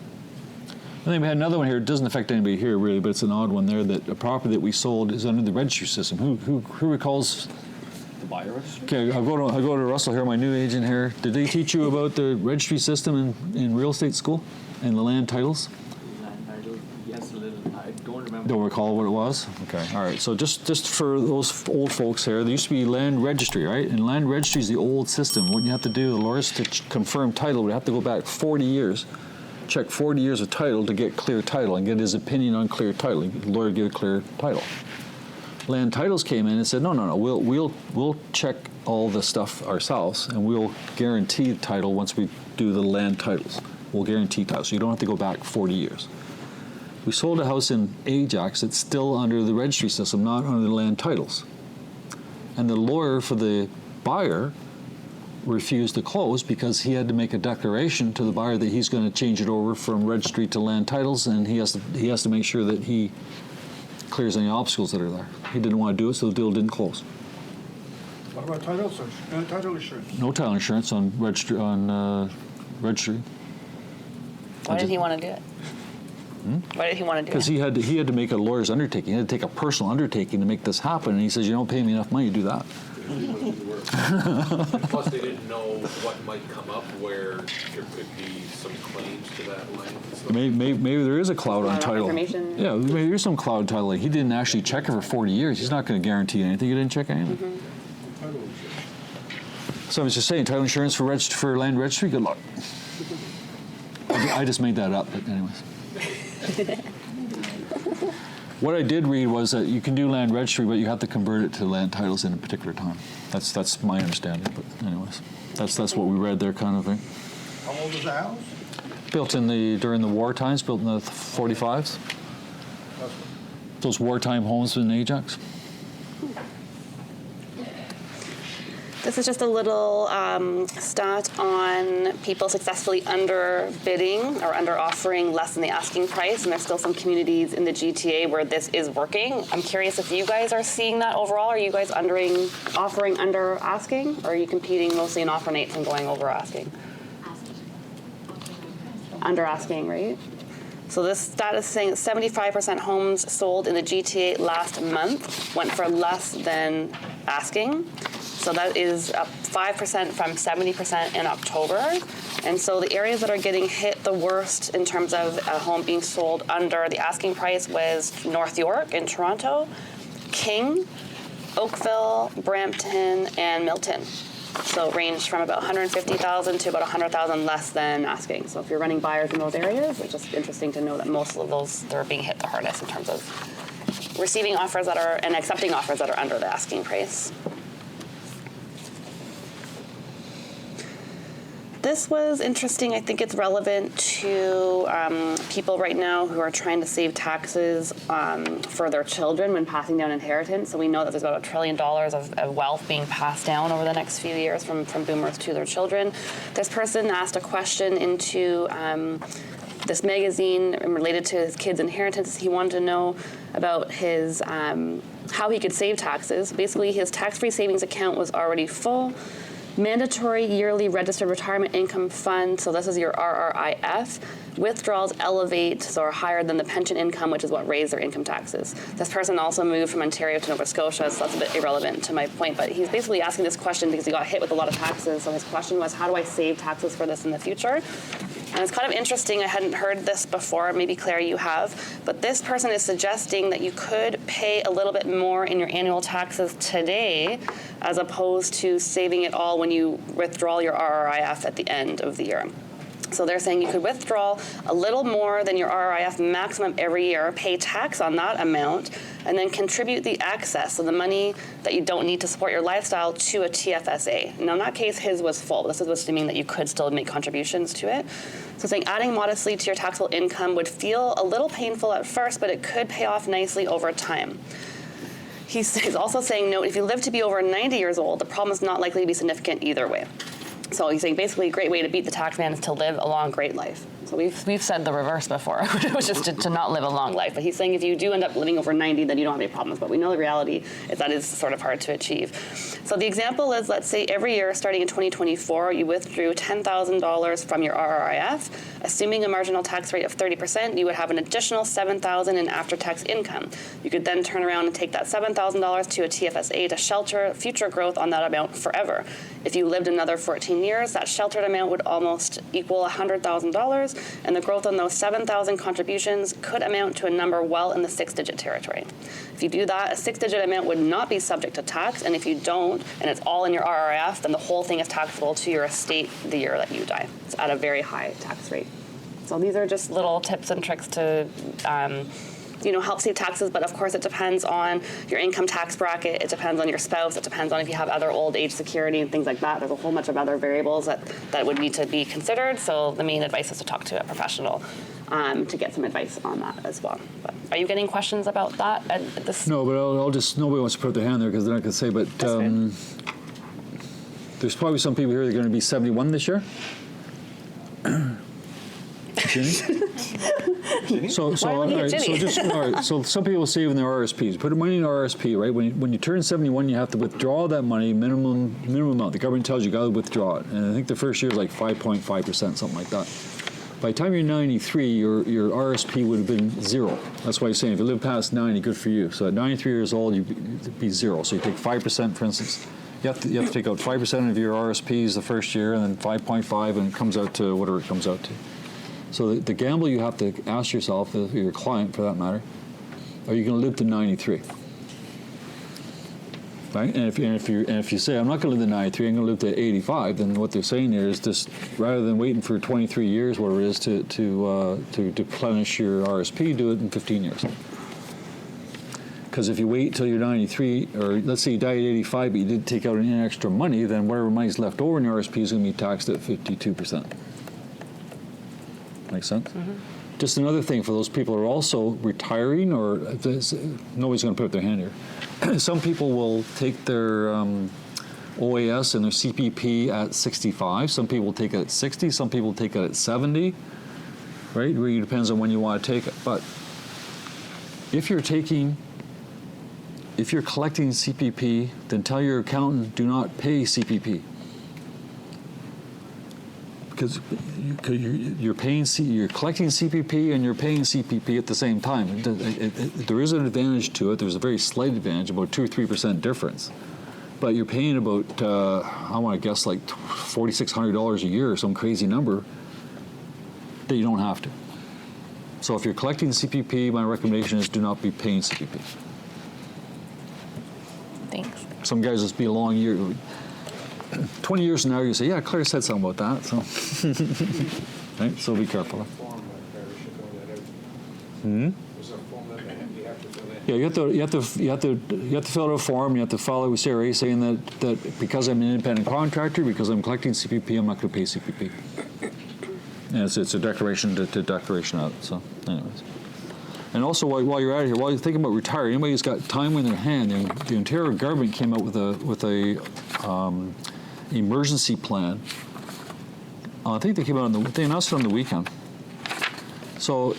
And then we had another one here. It doesn't affect anybody here really, but it's an odd one there. That a property that we sold is under the registry system. Who recalls? The buyer registry? Okay, I'll go to Russell here, my new agent here. Did they teach you about the registry system in real estate school and the land titles? Land title, yes, a little. I don't remember. Don't recall what it was? Okay, all right. So just for those old folks here, there used to be land registry, right? And land registry is the old system. What you have to do, the lawyers to confirm title, would have to go back 40 years, check 40 years of title to get clear title and get his opinion on clear title. The lawyer get a clear title. Land titles came in and said, no, we'll check all the stuff ourselves and we'll guarantee title once we do the land titles. We'll guarantee title, so you don't have to go back 40 years. We sold a house in Ajax that's still under the registry system, not under the land titles. And the lawyer for the buyer refused to close because he had to make a declaration to the buyer that he's going to change it over from registry to land titles, and he has to make sure that he clears any obstacles that are there. He didn't want to do it, so the deal didn't close. What about title search, title insurance? No title insurance on registry. Why did he want to do it? Why did he want to do Because it? he had to make a lawyer's undertaking. He had to take a personal undertaking to make this happen. And he says, "You don't pay me enough money to do that." And plus, they didn't know what might come up where there could be some claims to that land. and stuff. Maybe there is a cloud on Not enough title. information. Yeah, maybe there's some cloud title. He didn't actually check it for 40 years. He's not going to guarantee anything. He didn't check anything. So I was just saying, title insurance for land registry. Good luck. I just made that up, but anyways. What I did read was that you can do land registry, but you have to convert it to land titles in a particular time. That's my understanding. But anyways, that's what we read there, kind of thing. How old is the house? Built during the war times, built in the 45s. Those wartime homes in Ajax. This is just a little stat on people successfully underbidding or under offering less than the asking price, and there's still some communities in the GTA where this is working. I'm curious if you guys are seeing that overall. Are you guys offering under asking, or are you competing mostly in offer nates and going over asking? Under asking, right? So this stat is saying that 75% homes sold in the GTA last month went for less than asking. So that is up 5% from 70% in October. And so the areas that are getting hit the worst in terms of a home being sold under the asking price was North York in Toronto, King, Oakville, Brampton, and Milton. So it ranged from about 150,000 to about 100,000 less than asking. So if you're running buyers in those areas, it's just interesting to know that most of those, they're being hit the hardest in terms of receiving offers that are, and accepting offers that are under the asking price. This was interesting. I think it's relevant to people right now who are trying to save taxes for their children when passing down inheritance. So we know that there's about $1 trillion of wealth being passed down over the next few years from boomers to their children. This person asked a question into this magazine related to his kids' inheritance. He wanted to know about his how he could save taxes. Basically, his tax-free savings account was already full. Mandatory yearly registered retirement income fund, so this is your RRIF. Withdrawals elevate, so are higher than the pension income, which is what raised their income taxes. This person also moved from Ontario to Nova Scotia, so that's a bit irrelevant to my point, but he's basically asking this question because he got hit with a lot of taxes, so his question was, how do I save taxes for this in the future? And it's kind of interesting, I hadn't heard this before, maybe Claire you have, but this person is suggesting that you could pay a little bit more in your annual taxes today as opposed to saving it all when you withdraw your RRIF at the end of the year. So they're saying you could withdraw a little more than your RRIF maximum every year, pay tax on that amount, and then contribute the excess, so the money that you don't need to support your lifestyle, to a TFSA. Now, in that case, his was full. This is assuming that you could still make contributions to it. So saying adding modestly to your taxable income would feel a little painful at first, but it could pay off nicely over time. He's also saying, note, if you live to be over 90 years old, the problem is not likely to be significant either way. So he's saying basically a great way to beat the tax man is to live a long, great life. So we've said the reverse before, which is to not live a long life. But he's saying if you do end up living over 90, then you don't have any problems. But we know the reality is that is sort of hard to achieve. So the example is, let's say every year starting in 2024, you withdrew $10,000 from your RRIF. Assuming a marginal tax rate of 30%, you would have an additional $7,000 in after-tax income. You could then turn around and take that $7,000 to a TFSA to shelter future growth on that amount forever. If you lived another 14 years, that sheltered amount would almost equal $100,000, and the growth on those 7,000 contributions could amount to a number well in the 6-digit territory. If you do that, a 6-digit amount would not be subject to tax, and if you don't, and it's all in your RRIF, then the whole thing is taxable to your estate the year that you die. It's at a very high tax rate. So these are just little tips and tricks to help save taxes, but of course it depends on your income tax bracket, it depends on your spouse, it depends on if you have other old age security and things like that. There's a whole bunch of other variables that would need to be considered, so the main advice is to talk to a professional to get some advice on that as well. But are you getting questions about that at this? No, but I'll just, nobody wants to put their hand there because they're not going to say, but there's probably some people here that are going to be 71 this year. So some people save in their RSPs. Put money in RSP, right? When you turn 71, you have to withdraw that money, minimum amount. The government tells you got to withdraw it, and I think the first year is like 5.5%, something like that. By the time you're 93, your RSP would have been zero. That's why I'm saying if you live past 90, good for you. So at 93 years old, you'd be zero. So you take 5%, for instance. You have to take out 5% of your RSPs the first year, and then 5.5, and it comes out to whatever it comes out to. So the gamble you have to ask yourself, your client for that matter, are you going to live to 93? Right? And if you say I'm not going to live to 93, I'm going to live to 85, then what they're saying here is just rather than waiting for 23 years, whatever it is, to replenish your RSP, do it in 15 years. Because if you wait till you're 93, or let's say you died at 85, but you did take out any extra money, then whatever money's left over in your RSP is going to be taxed at 52%. Make sense? Mm-hmm. Just another thing for those people who are also retiring, or nobody's going to put up their hand here. Some people will take their OAS and their CPP at 65. Some people will take it at 60. Some people will take it at 70. Right? It really depends on when you want to take it. But if you're collecting CPP, then tell your accountant do not pay CPP. Because you're collecting CPP and you're paying CPP at the same time. There is an advantage to it. There's a very slight advantage, about 2 or 3% difference. But you're paying about, I want to guess, like $4,600 a year or some crazy number that you don't have to. So if you're collecting CPP, my recommendation is do not be paying CPP. Thanks. Some guys just be a long year. 20 years from now, you say, yeah, Claire said something about that. So, right? So be careful. Yeah, you have to fill out a form. You have to follow with CRA saying that because I'm an independent contractor, because I'm collecting CPP, I'm not going to pay CPP. And it's a declaration to declaration out. So, anyways. And also, while you're out here, while you're thinking about retiring, anybody who's got time in their hand, the Ontario government came out with a emergency plan. I think they came out they announced it on the weekend. So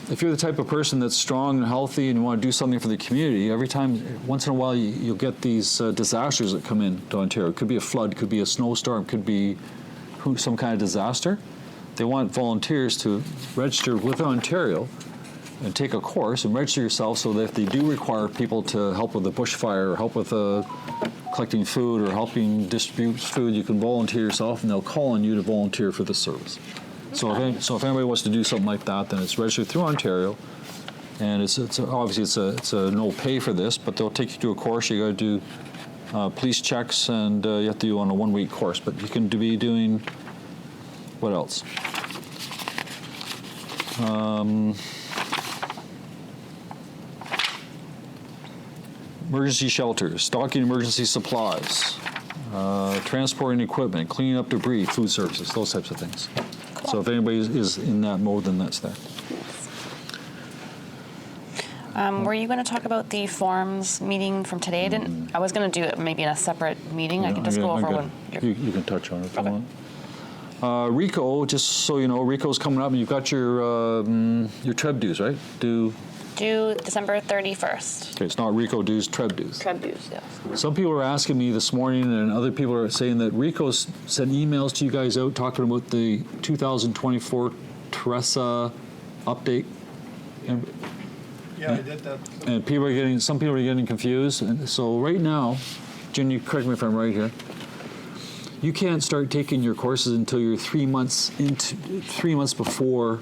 if you're the type of person that's strong and healthy and you want to do something for the community, every time, once in a while, you'll get these disasters that come into Ontario. It could be a flood, could be a snowstorm, could be some kind of disaster. They want volunteers to register with Ontario and take a course and register yourself so that if they do require people to help with the bushfire or help with collecting food or helping distribute food, you can volunteer yourself and they'll call on you to volunteer for this service. So if anybody wants to do something like that, then it's registered through Ontario, and it's obviously it's a no pay for this, but they'll take you to a course. You got to do police checks, and you have to do on a 1-week course. But you can be doing what else? Emergency shelters, stocking emergency supplies, transporting equipment, cleaning up debris, food services, those types of things. So if anybody is in that mode, then that's there. Were you going to talk about the forms meeting from today? I was going to do it maybe in a separate meeting. I can just go over one. You can touch on it if you Okay. want. RICO, just so you know, RICO's coming up, and you've got your TREB dues, right? Due December 31st. Okay, it's not RICO dues, TREB dues. TREB dues, yes. Some people are asking me this morning, and other people are saying that RICO's sent emails to you guys out talking about the 2024 TRESA update. Yeah, I did that. And some people are getting confused. And so right now, Jen, you correct me if I'm right here, you can't start taking your courses until you're 3 months before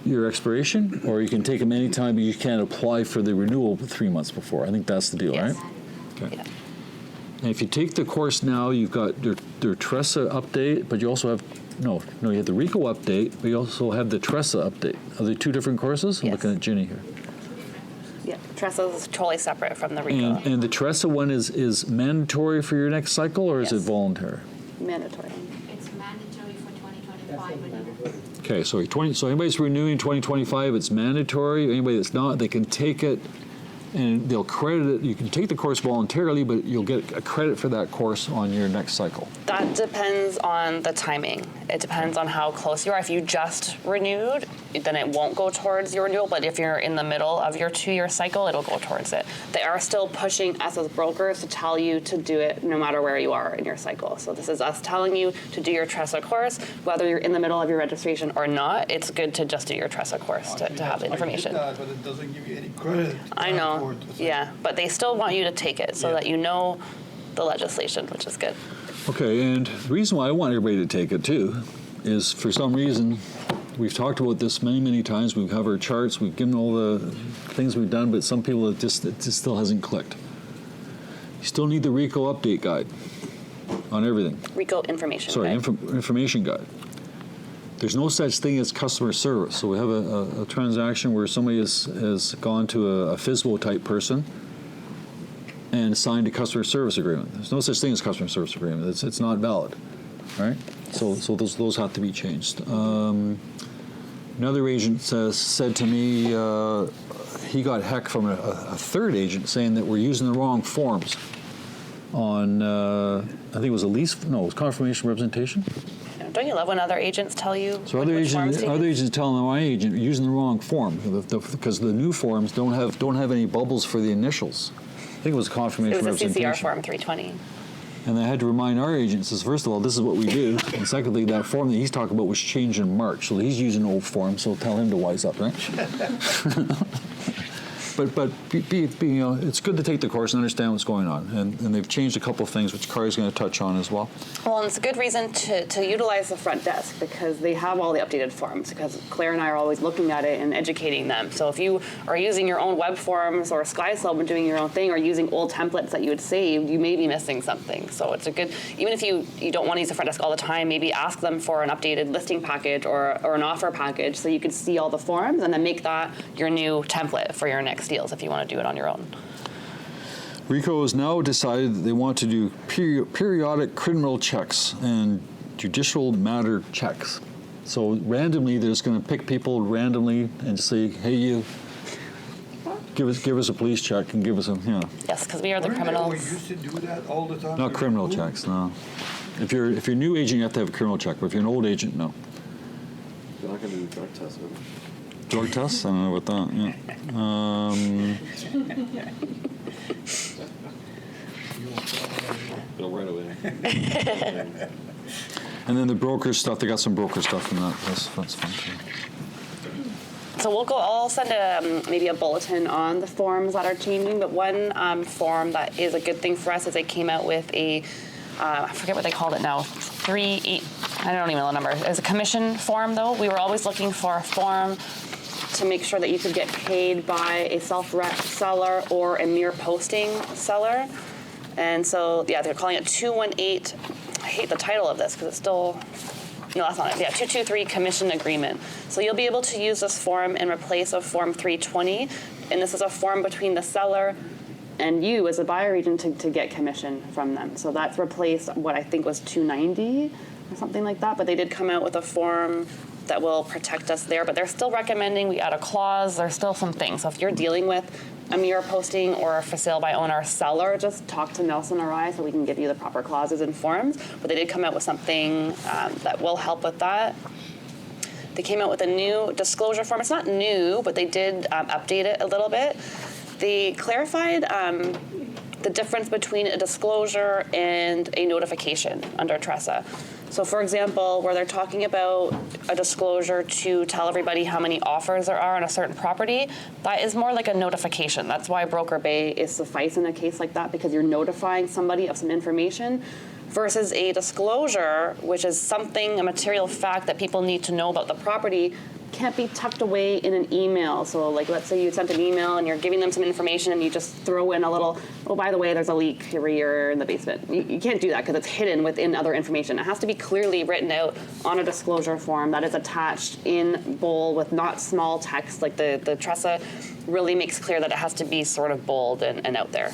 your expiration, or you can take them anytime, but you can't apply for the renewal 3 months before. I think that's the deal, Yes. right? Okay. Yeah. And if you take the course now, you've got their TRESA update, but you also have, you have the RICO update, but you also have the TRESA update. Are they two different courses? I'm Yes. looking at Ginny here. Yeah, TRESA is totally separate from the RICO. And the TRESA one is mandatory for your next cycle, or is it Yes. voluntary? Mandatory. It's mandatory for 2025 renewal. Okay, so anybody's renewing 2025, it's mandatory. Anybody that's not, they can take it, and they'll credit it. You can take the course voluntarily, but you'll get a credit for that course on your next cycle. That depends on the timing. It depends on how close you are. If you just renewed, then it won't go towards your renewal, but if you're in the middle of your 2-year cycle, it'll go towards it. They are still pushing us as brokers to tell you to do it no matter where you are in your cycle. So this is us telling you to do your TRESA course, whether you're in the middle of your registration or not. It's good to just do your TRESA course to have the information. I did that, but it doesn't give you any credit. I know, yeah, but they still want you to take it so that you know the legislation, which is good. Okay, and the reason why I want everybody to take it too is for some reason, we've talked about this many, many times. We've covered charts, we've given all the things we've done, but some people it just still hasn't clicked. You still need the RICO update guide on everything. RICO information. Sorry, guide. information guide. There's no such thing as customer service. So we have a transaction where somebody has gone to a FSBO type person and signed a customer service agreement. There's no such thing as customer service agreement. It's not valid, right? So those have to be changed. Another agent said to me he got heck from a third agent saying that we're using the wrong forms on I think it was it was confirmation representation. Don't you love when other agents tell you? So other which forms to use? agents telling my agent you're using the wrong form because the new forms don't have any bubbles for the initials. I think it was confirmation It was a representation. CCR form 320. And I had to remind our agents, says, first of all, this is what we do. And secondly, that form that he's talking about was changed in March. So he's using old form, so tell him to wise up, right? But it's good to take the course and understand what's going on. And they've changed a couple of things, which Carly's going to touch on as well. Well, and it's a good reason to utilize the front desk because they have all the updated forms because Claire and I are always looking at it and educating them. So if you are using your own web forms or SkySlub and doing your own thing or using old templates that you had saved, you may be missing something. So it's a good, even if you don't want to use the front desk all the time, maybe ask them for an updated listing package or an offer package so you can see all the forms and then make that your new template for your next deals if you want to do it on your own. RICO has now decided that they want to do periodic criminal checks and judicial matter checks. So randomly, they're just going to pick people randomly and say, hey, you, give us a police check and give us a, Yes, because we are the Weren't they criminals. always used to do that all the time? not criminal checks, no. If you're a new agent, you have to have a criminal check, but if you're an old agent, no. They're not going to do the drug test, are they? Drug tests? I don't know about that. Yeah. They'll right away. And then the broker stuff. They got some broker stuff in that. That's fun too. So I'll send maybe a bulletin on the forms that are changing, but one form that is a good thing for us is they came out with I forget what they called it now, 3-8, I don't even know the number. It's a commission form though. We were always looking for a form to make sure that you could get paid by a self-rep seller or a mere posting seller. And so, yeah, they're calling it 218, I hate the title of this because it's still, no, that's not it. Yeah, 223 commission agreement. So you'll be able to use this form in replace of Form 320. And this is a form between the seller and you as a buyer agent to get commission from them. So that's replaced what I think was 290 or something like that. But they did come out with a form that will protect us there. But they're still recommending we add a clause. There's still some things. So if you're dealing with a mere posting or a for sale by owner seller, just talk to Nelson or I so we can give you the proper clauses and forms. But they did come out with something that will help with that. They came out with a new disclosure form. It's not new, but they did update it a little bit. They clarified the difference between a disclosure and a notification under TRESA. So for example, where they're talking about a disclosure to tell everybody how many offers there are on a certain property, that is more like a notification. That's why broker bay is suffice in a case like that, because you're notifying somebody of some information, versus a disclosure, which is something, a material fact that people need to know about the property, can't be tucked away in an email. So like, let's say you sent an email and you're giving them some information and you just throw in a little, oh, by the way, there's a leak here in the basement. You can't do that because it's hidden within other information. It has to be clearly written out on a disclosure form that is attached in bold with not small text. Like the TRESA really makes clear that it has to be sort of bold and out there.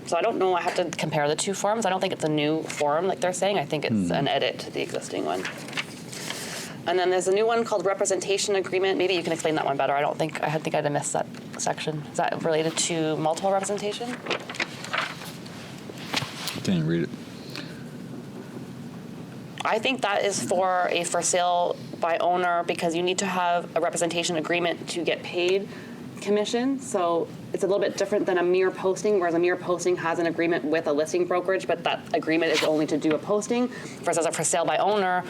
So I don't know, I have to compare the two forms. I don't think it's a new form like they're saying. I think it's an edit to the existing one. And then there's a new one called representation agreement. Maybe you can explain that one better. I think I'd have missed that section. Is that related to multiple representation? Didn't read it. I think that is for a for sale by owner because you need to have a representation agreement to get paid commission. So it's a little bit different than a mere posting, whereas a mere posting has an agreement with a listing brokerage, but that agreement is only to do a posting, versus a for sale by owner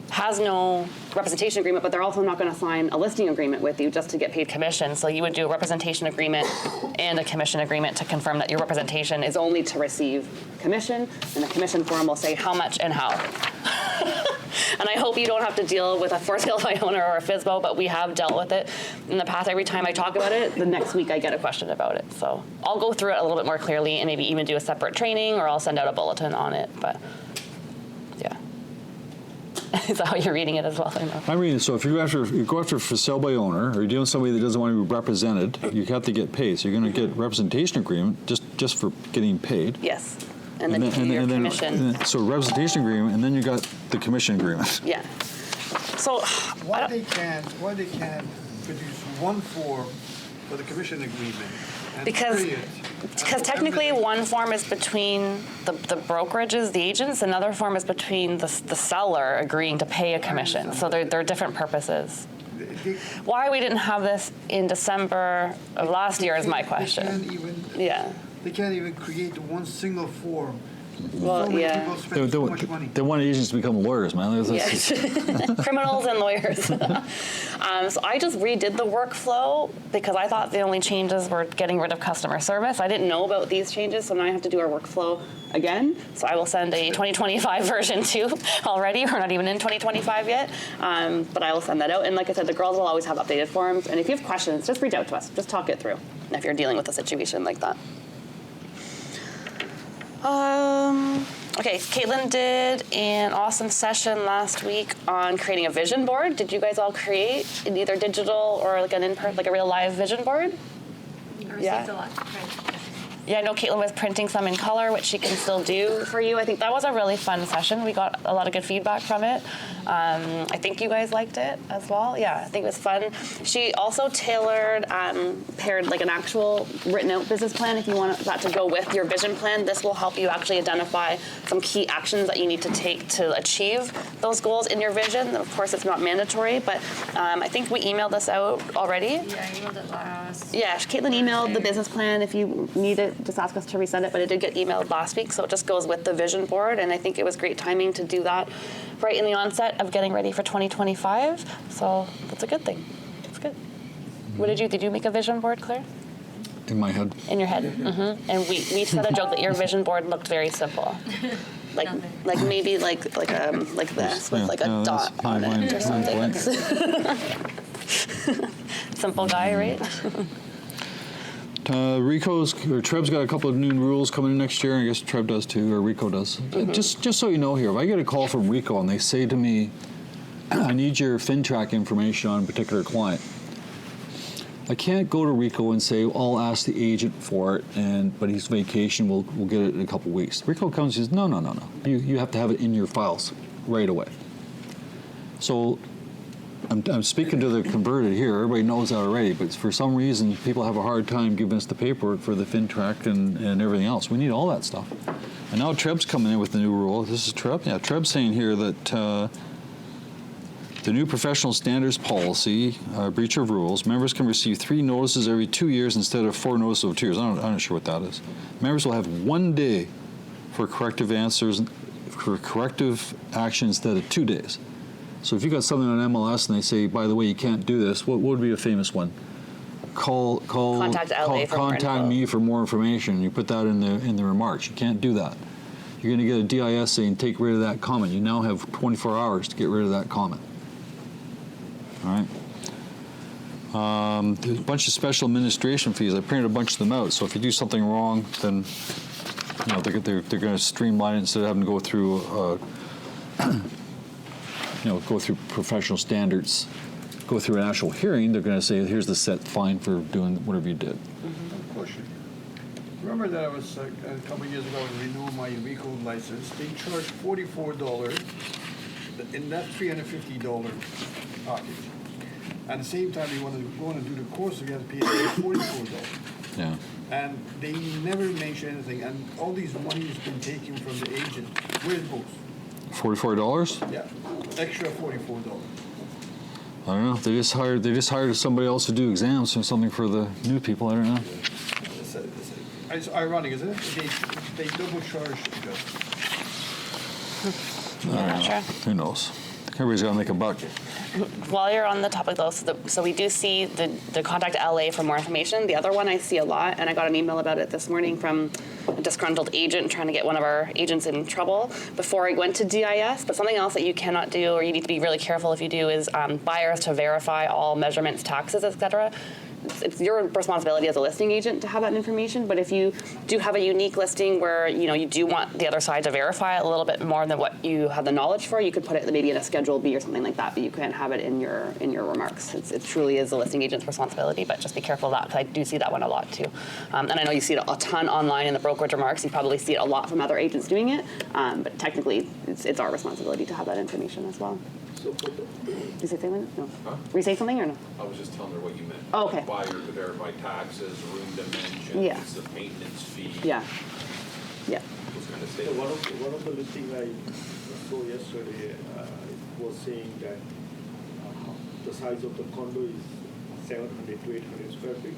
has no representation agreement, but they're also not going to sign a listing agreement with you just to get paid commission. So you would do a representation agreement and a commission agreement to confirm that your representation is only to receive commission, and the commission form will say how much and how. And I hope you don't have to deal with a for sale by owner or a FSBO, but we have dealt with it in the past. Every time I talk about it, the next week I get a question about it. So I'll go through it a little bit more clearly and maybe even do a separate training, or I'll send out a bulletin on it. But yeah. Is that how you're reading it as well? I know. I'm reading it. So if you go after for sale by owner, or you're dealing with somebody that doesn't want to be represented, you have to get paid. So you're going to get representation agreement just for getting paid. Yes. And then you do your commission. So representation agreement, and then you got the commission agreement. Yeah. So Why they can't produce one form for the commission agreement? And because technically one form is between the brokerages, the agents, another form is between the seller agreeing to pay a commission. So they're different purposes. Why we didn't have this in December of last year is my question. Yeah. They can't even create one single form. Well, so many yeah. people spend so much money. They want agents to become lawyers, man. Yes. Criminals and lawyers. So I just redid the workflow because I thought the only changes were getting rid of customer service. I didn't know about these changes, so now I have to do our workflow again. So I will send a 2025 version too already. We're not even in 2025 yet, but I will send that out. And like I said, the girls will always have updated forms. And if you have questions, just reach out to us. Just talk it through if you're dealing with a situation like that. Okay, Caitlin did an awesome session last week on creating a vision board. Did you guys all create in either digital or like an in-person, like a real live vision board? I received Yeah. a lot of credit. Yeah, I know Caitlin was printing some in color, which she can still do for you. I think that was a really fun session. We got a lot of good feedback from it. I think you guys liked it as well. Yeah, I think it was fun. She also paired like an actual written out business plan. If you want that to go with your vision plan, this will help you actually identify some key actions that you need to take to achieve those goals in your vision. Of course, it's not mandatory, but I think we emailed this out already. Yeah, I emailed it last. Yeah, Caitlin emailed the business plan. If you need it, just ask us to resend it, but it did get emailed last week, so it just goes with the vision board, and I think it was great timing to do that right in the onset of getting ready for 2025, so that's a good thing. It's good. What did you make a vision board, Claire? In my head. In your head. Mm-hmm. And we said a joke that your vision board looked very simple. Like maybe like this with like a dot on it or something. Simple guy, right? Treb's got a couple of new rules coming in next year. I guess Treb does too, or Rico does. Just so you know here, if I get a call from Rico and they say to me, I need your FinTrack information on a particular client, I can't go to Rico and say, I'll ask the agent for it, but he's vacation, we'll get it in a couple of weeks. Rico comes and says, no. You have to have it in your files right away. So I'm speaking to the converted here. Everybody knows that already, but for some reason, people have a hard time giving us the paperwork for the FinTrack and everything else. We need all that stuff. And now Treb's coming in with the new rule. This is Treb? Yeah, Treb's saying here that the new professional standards policy, breach of rules, members can receive 3 notices every 2 years instead of 4 notices over 2 years. I'm not sure what that is. Members will have 1 day for corrective action instead of 2 days. So if you got something on MLS and they say, by the way, you can't do this, what would be a famous one? Contact me for more information. You put that in the remarks. You can't do that. You're going to get a DIS saying take rid of that comment. You now have 24 hours to get rid of that comment. All right. There's a bunch of special administration fees. I printed a bunch of them out. So if you do something wrong, then they're going to streamline it instead of having to go through go through professional standards, go through an actual hearing. They're going to say, here's the set fine for doing whatever you did. Question. Remember that I was a couple of years ago renewing my Rico license. They charged $44 in that $350 package. At the same time, you want to do the course, you have to pay $44. Yeah. And they never mention anything. And all these money has been taken from the agent. Where it goes? $44? Yeah, extra $44. I don't know. They just hired somebody else to do exams or something for the new people. I don't know. It's ironic, isn't it? They double charge because. Yeah, sure. Who knows? Everybody's got to make a buck. While you're on the topic, though, so we do see the contact LA for more information. The other one I see a lot, and I got an email about it this morning from a disgruntled agent trying to get one of our agents in trouble before I went to DIS. But something else that you cannot do, or you need to be really careful if you do, is buyers to verify all measurements, taxes, etc. It's your responsibility as a listing agent to have that information, but if you do have a unique listing where you do want the other side to verify a little bit more than what you have the knowledge for, you could put it maybe in a Schedule B or something like that, but you can't have it in your remarks. It truly is the listing agent's responsibility, but just be careful of that, because I do see that one a lot too. And I know you see it a ton online in the brokerage remarks. You probably see it a lot from other agents doing it, but technically it's our responsibility to have that information as well. Did you say something? No. Huh? Were you saying something or no? I was just telling her what you meant. Oh, okay. Buyer to verify taxes, room dimensions, Yeah. the maintenance fee. Yeah. Those kind of So things. one of the listing I saw yesterday was saying that the size of the condo is 700 to 800 square feet,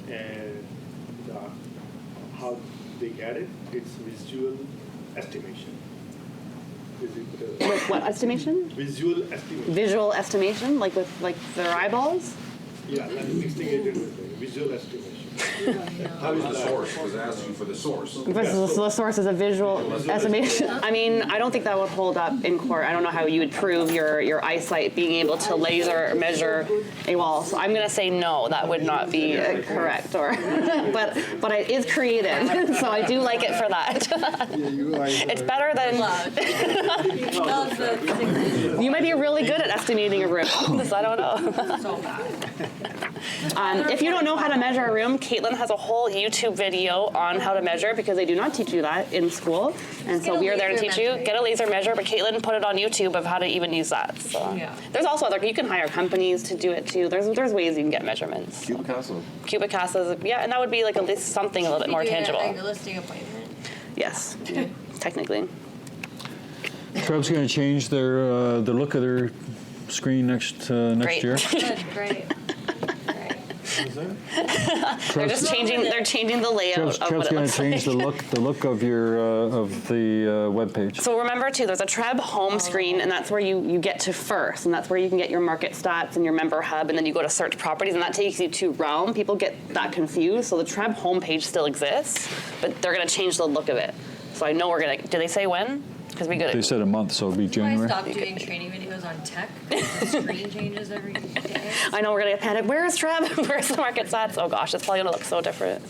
and how they get it, it's visual estimation. With what estimation? Visual estimation. Visual estimation, like with their eyeballs? Yeah, like listing agent with visual estimation. How is The that? source was asking for the source. The source is a visual estimation. I mean, I don't think that would hold up in court. I don't know how you would prove your eyesight being able to laser measure a wall. So I'm going to say no, that would not be correct. But it is creative, so I do like it for that. It's better than. You might be really good at estimating a room. I don't know. So bad. If you don't know how to measure a room, Caitlin has a whole YouTube video on how to measure because they do not teach you that in school. And so we are there to teach you. Get a laser measure, but Caitlin put it on YouTube of how to even use that. So there's also other, you can hire companies to do it too. There's ways you can get measurements. Cubic Castle. Cubic Castle, yeah, and that would be like at least something a little bit more tangible. Like a listing appointment. Yes, technically. Trev's going to change their the look of their screen next Great. year. Good, great. They're just changing. They're changing the layout of Trev's what it going looks to change like. the look of your of the web page. So remember too, there's a Treb home screen, and that's where you get to first, and that's where you can get your market stats and your member hub, and then you go to search properties, and that takes you to Realm. People get that confused. So the Treb homepage still exists, but they're going to change the look of it. So I know we're going to. Did they say when? Because we They said a month, so it'll be January. I stopped doing training videos on tech. The screen changes every day. I know we're going to get panicked. Where is Treb? Where's the market stats? Oh gosh, it's probably going to look so different.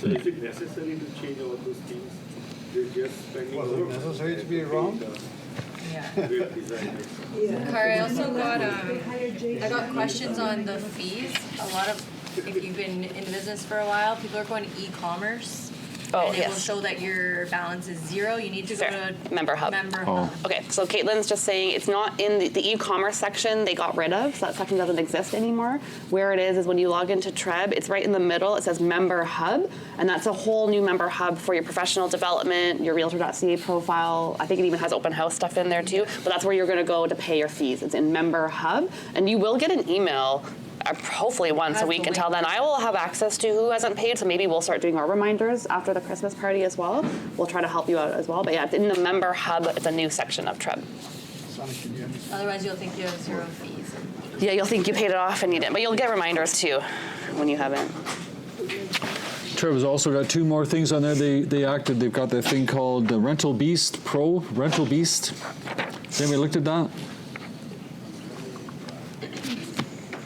So is it necessary to change all those things? They're just spending Was it necessary to be wrong? Yeah. Web designers. Kari, I also got I got questions on the fees. A lot of, if you've been in business for a while, people are going to e-commerce. Oh, and it will yes. show that your balance is 0. You need to go Fair. to Member Hub. Hub. Okay, so Caitlin's just saying it's not in the e-commerce section they got rid of, so that section doesn't exist anymore. Where it is when you log into Treb, it's right in the middle, it says Member Hub, and that's a whole new Member Hub for your professional development, your Realtor.ca profile. I think it even has open house stuff in there too, but that's where you're gonna go to pay your fees. It's in Member Hub, and you will get an email hopefully once a week until then. I will have access to who hasn't paid, so maybe we'll start doing our reminders after the Christmas party as well. We'll try to help you out as well. But yeah, it's in the Member Hub. It's a new section of Treb. Otherwise, you'll think you have 0 fees. Yeah, you'll think you paid it off and you didn't, but you'll get reminders too when you haven't. Trevor's also got 2 more things on there. They've got that thing called the Rental Beast Pro, Rental Beast. Has anybody looked at that?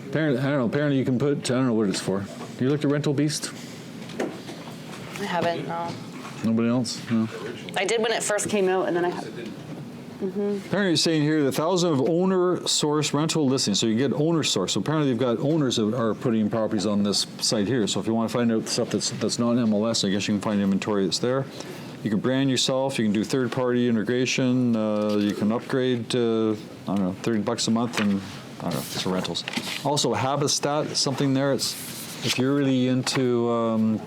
Apparently, I don't know, apparently you can put, I don't know what it's for. You looked at Rental Beast? I haven't, no. Nobody else? No. I did when it first came out, and then I Apparently it's saying here the 1,000 of owner source rental listings. So you get owner source. So apparently they've got owners that are putting properties on this site here. So if you want to find out stuff that's not MLS, I guess you can find inventory that's there. You can brand yourself. You can do third-party integration. You can upgrade to, I don't know, $30 a month, and I don't know, it's for rentals. Also, Habistat, something there. It's if you're really into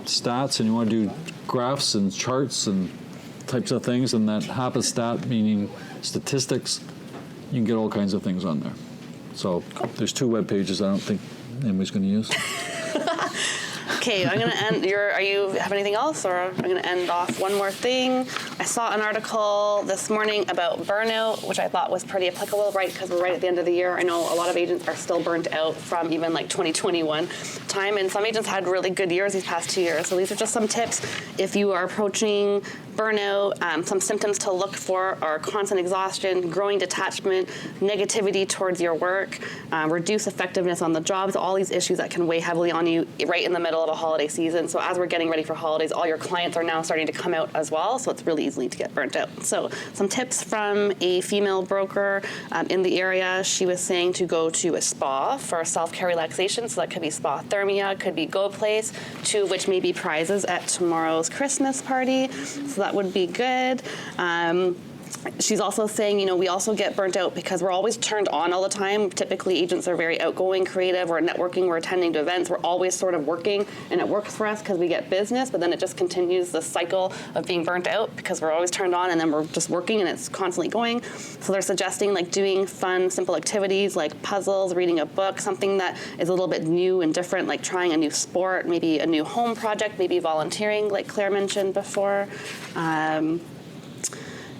stats and you want to do graphs and charts and types of things, and that Habistat, meaning statistics, you can get all kinds of things on there. So there's 2 web pages I don't think anybody's going to use. Okay, I'm going to end. Are you have anything else, or I'm going to end off one more thing. I saw an article this morning about burnout, which I thought was pretty applicable, right? Because we're right at the end of the year. I know a lot of agents are still burnt out from even like 2021 time, and some agents had really good years these past 2 years. So these are just some tips if you are approaching burnout. Some symptoms to look for are constant exhaustion, growing detachment, negativity towards your work, reduced effectiveness on the jobs, all these issues that can weigh heavily on you right in the middle of a holiday season. So as we're getting ready for holidays, all your clients are now starting to come out as well, so it's really easy to get burnt out. So some tips from a female broker in the area. She was saying to go to a spa for self-care relaxation, so that could be Spa Thermia, could be Go Place, 2 of which may be prizes at tomorrow's Christmas party, so that would be good. She's also saying, we also get burnt out because we're always turned on all the time. Typically, agents are very outgoing, creative, we're networking, we're attending to events, we're always sort of working, and it works for us because we get business, but then it just continues the cycle of being burnt out because we're always turned on and then we're just working and it's constantly going. So they're suggesting like doing fun, simple activities like puzzles, reading a book, something that is a little bit new and different, like trying a new sport, maybe a new home project, maybe volunteering, like Claire mentioned before.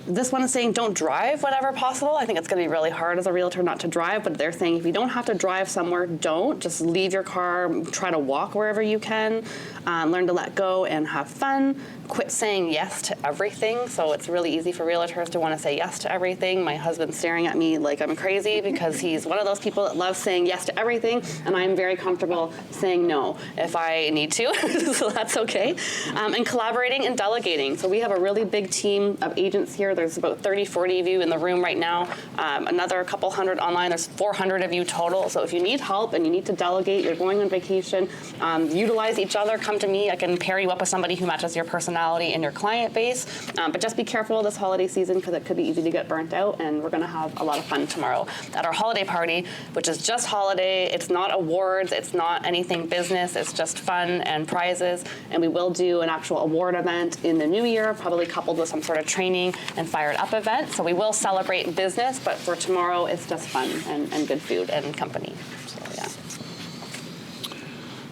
This one is saying don't drive whenever possible. I think it's going to be really hard as a realtor not to drive, but they're saying if you don't have to drive somewhere, don't. Just leave your car, try to walk wherever you can, learn to let go and have fun. quit saying yes to everything. So it's really easy for realtors to want to say yes to everything. My husband's staring at me like I'm crazy because he's one of those people that loves saying yes to everything, and I'm very comfortable saying no if I need to, so that's okay. And collaborating and delegating. So we have a really big team of agents here. There's about 30, 40 of you in the room right now. Another couple hundred online. There's 400 of you total. So if you need help and you need to delegate, you're going on vacation, utilize each other, come to me. I can pair you up with somebody who matches your personality and your client base. But just be careful this holiday season because it could be easy to get burnt out, and we're going to have a lot of fun tomorrow at our holiday party, which is just holiday. It's not awards. It's not anything business. It's just fun and prizes. And we will do an actual award event in the new year, probably coupled with some sort of training and fired up event. So we will celebrate business, but for tomorrow, it's just fun and good food and company. So, yeah.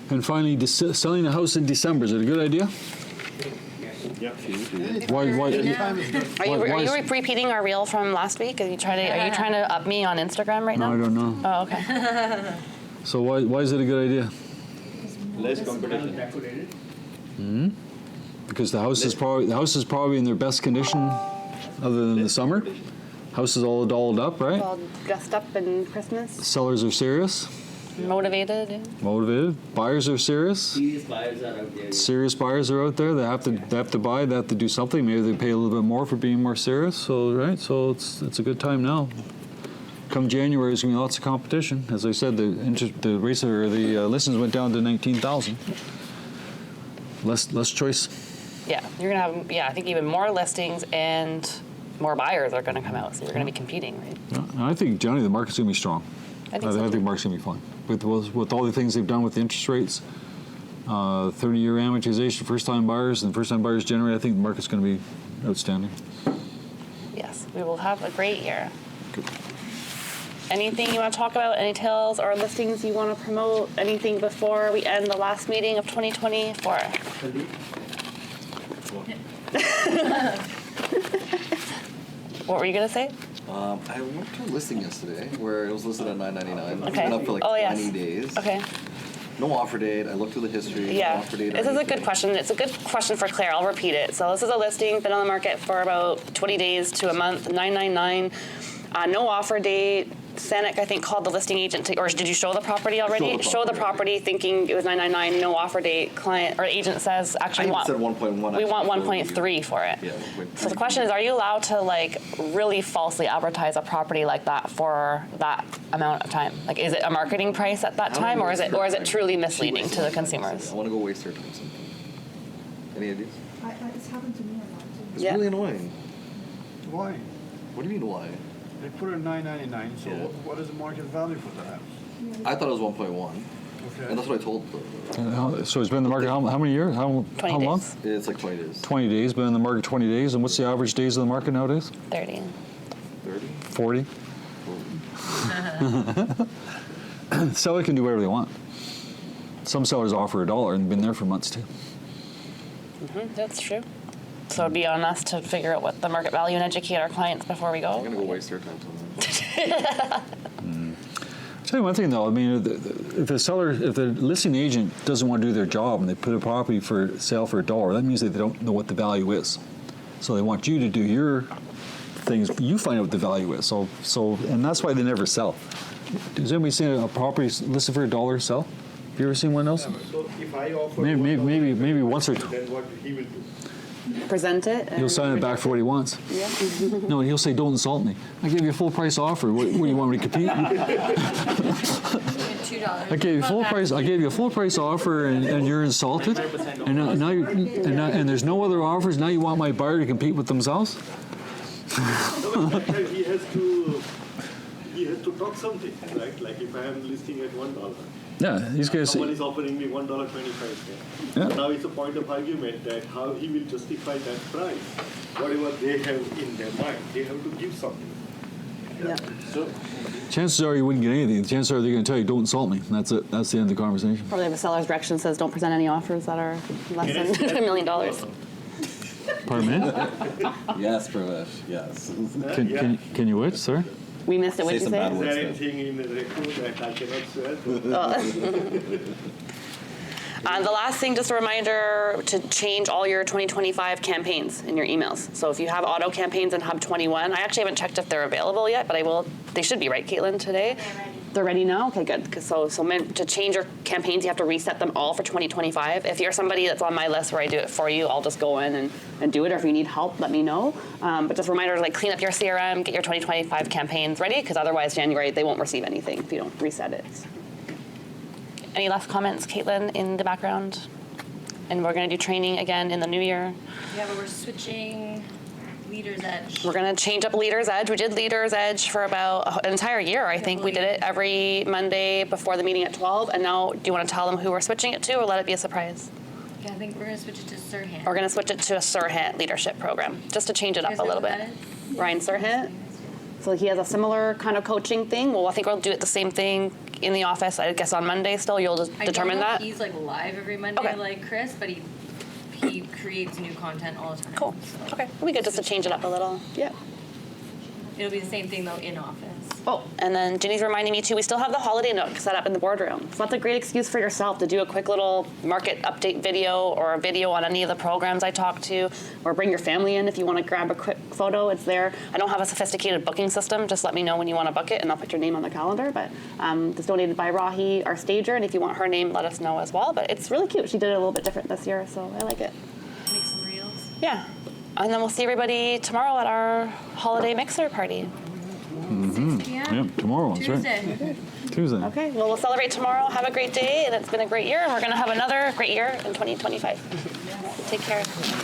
And finally, selling a house in December, is it a good idea? Why? Are you repeating our reel from last week? Are you trying to up me on Instagram right now? No, I don't know. Oh, okay. So why is it a good idea? Less competition. Because the house is probably in their best condition, other than the summer. House is all dolled up, right? All dressed up in Christmas, Sellers are serious, motivated. Buyers are serious. Serious buyers are out there. Serious buyers are out there. They have to buy. They have to do something. Maybe they pay a little bit more for being more serious. So right. So it's a good time now. Come January, there's going to be lots of competition. As I said, the listings went down to 19,000. Less choice. Yeah, you're gonna have I think even more listings and more buyers are going to come out. So you're going to be competing, right? Yeah, I think generally the market's going to be strong. I think the market's going to be fine. With all the things they've done with the interest rates, 30-year amortization, first-time buyers, and first-time buyers generally, I think the market's going to be outstanding. Yes, we will have a great year. Good. Anything you want to talk about? Any tales or listings you want to promote? Anything before we end the last meeting of 2024? What were you going to say? I went to a listing yesterday where it was listed at $9.99. Okay. It's been up for like 20 days. Okay. No offer date. I looked through the history. Yeah. No offer date. This is a good question. It's a good question for Claire. I'll repeat it. So this is a listing, been on the market for about 20 days to a month, $9.99. No offer date. Sanic, I think, called the listing agent or did you show the property already? Show the property thinking it was $9.99, no offer date. Client or agent says actually I said 1.1. We want 1.3 for it. Yeah, 1.3. So the question is, are you allowed to like really falsely advertise a property like that for that amount of time? Like, is it a marketing price at that time, or is it truly misleading to the consumers? I want to go waste their time. Any ideas? It's happened to me a lot too. It's really annoying. Why? What do you mean why? They put it at $9.99, so Yeah. what is the market value for the house? I thought it was 1.1, Okay. and that's what I told them. So it's been in the market how many years? How 20 long? days. It's like 20 days. 20 days. Been in the market 20 days. And what's the average days of the market nowadays? 30. 30? 40. Seller can do whatever they want. Some sellers offer $1 and been there for months too. That's true. So it'd be on us to figure out what the market value and educate our clients before we I'm go. gonna go waste their time. I'll tell you one thing though. I mean, if the listing agent doesn't want to do their job and they put a property for sale for $1, that means that they don't know what the value is. So they want you to do your things. You find out what the value is. So and that's why they never sell. Has anybody seen a property listed for $1 sell? Have you ever seen one else? So if I offer Maybe once or then what he will do? Present it. He'll sign it back for what he wants. Yeah. No, he'll say, "Don't insult me. I gave you a full price offer. What do you want me to compete?" $2. I gave you full price. I gave you a full price offer, and you're insulted. And there's no other offers. Now you want my buyer to compete with themselves? No, but sometimes he has to talk something, right? Like if I am listing at $1. Yeah, he's gonna Someone say. is offering me $1.25. Yeah. Now it's a point of argument that how he will justify that price. Whatever they have in their mind, they have to give something. Yeah. So Chances are you wouldn't get anything. Chances are they're going to tell you, "Don't insult me." And that's it. That's the end of the conversation. Probably the seller's direction says don't present any offers that are less than $1 million. Pardon me? Yes, Pravesh, yes. Can you which, sir? We missed it. What Say did you some bad say? is words. there anything in the record that I cannot swear to? The last thing, just a reminder to change all your 2025 campaigns in your emails. So if you have auto campaigns in Hub 21, I actually haven't checked if they're available yet, but I will. They should be, right, Caitlin, today? They're ready. They're ready now? Okay, good. 'Cause so to change your campaigns, you have to reset them all for 2025. If you're somebody that's on my list where I do it for you, I'll just go in and do it. Or if you need help, let me know. But just a reminder to like clean up your CRM, get your 2025 campaigns ready, because otherwise January they won't receive anything if you don't reset it. Any last comments, Caitlin, in the background? And we're going to do training again in the new year. Yeah, but we're switching Leader's Edge. We're going to change up Leader's Edge. We did Leader's Edge for about an entire year, I think. We did it every Monday before the meeting at 12. And now, do you want to tell them who we're switching it to, or let it be a surprise? Yeah, I think we're going to switch it to Sirhan. We're going to switch it to a Sirhan leadership program, just to change it up a little bit. Ryan Sirhan. So he has a similar kind of coaching thing. Well, I think we'll do it the same thing in the office, I guess, on Monday still. You'll just determine that? I don't know if he's like live every Monday like Chris, but he creates new content all the time. Cool. So. Okay. It'll be good just to change it up a little. Yeah. It'll be the same thing though in office. Oh, and then Ginny's reminding me too, we still have the holiday nook set up in the boardroom. So that's a great excuse for yourself to do a quick little market update video or a video on any of the programs I talked to, or bring your family in if you want to grab a quick photo. It's there. I don't have a sophisticated booking system. Just let me know when you want to book it and I'll put your name on the calendar. But it's donated by Rahi, our stager, and if you want her name, let us know as well. But it's really cute. She did it a little bit different this year, so I like it. Make some reels. Yeah. And then we'll see everybody tomorrow at our holiday mixer party. 6 p.m. Yep, tomorrow, that's Tuesday. right. Tuesday. Okay, well, we'll celebrate tomorrow. Have a great day, and it's been a great year, and we're going to have another great year in 2025. Take care.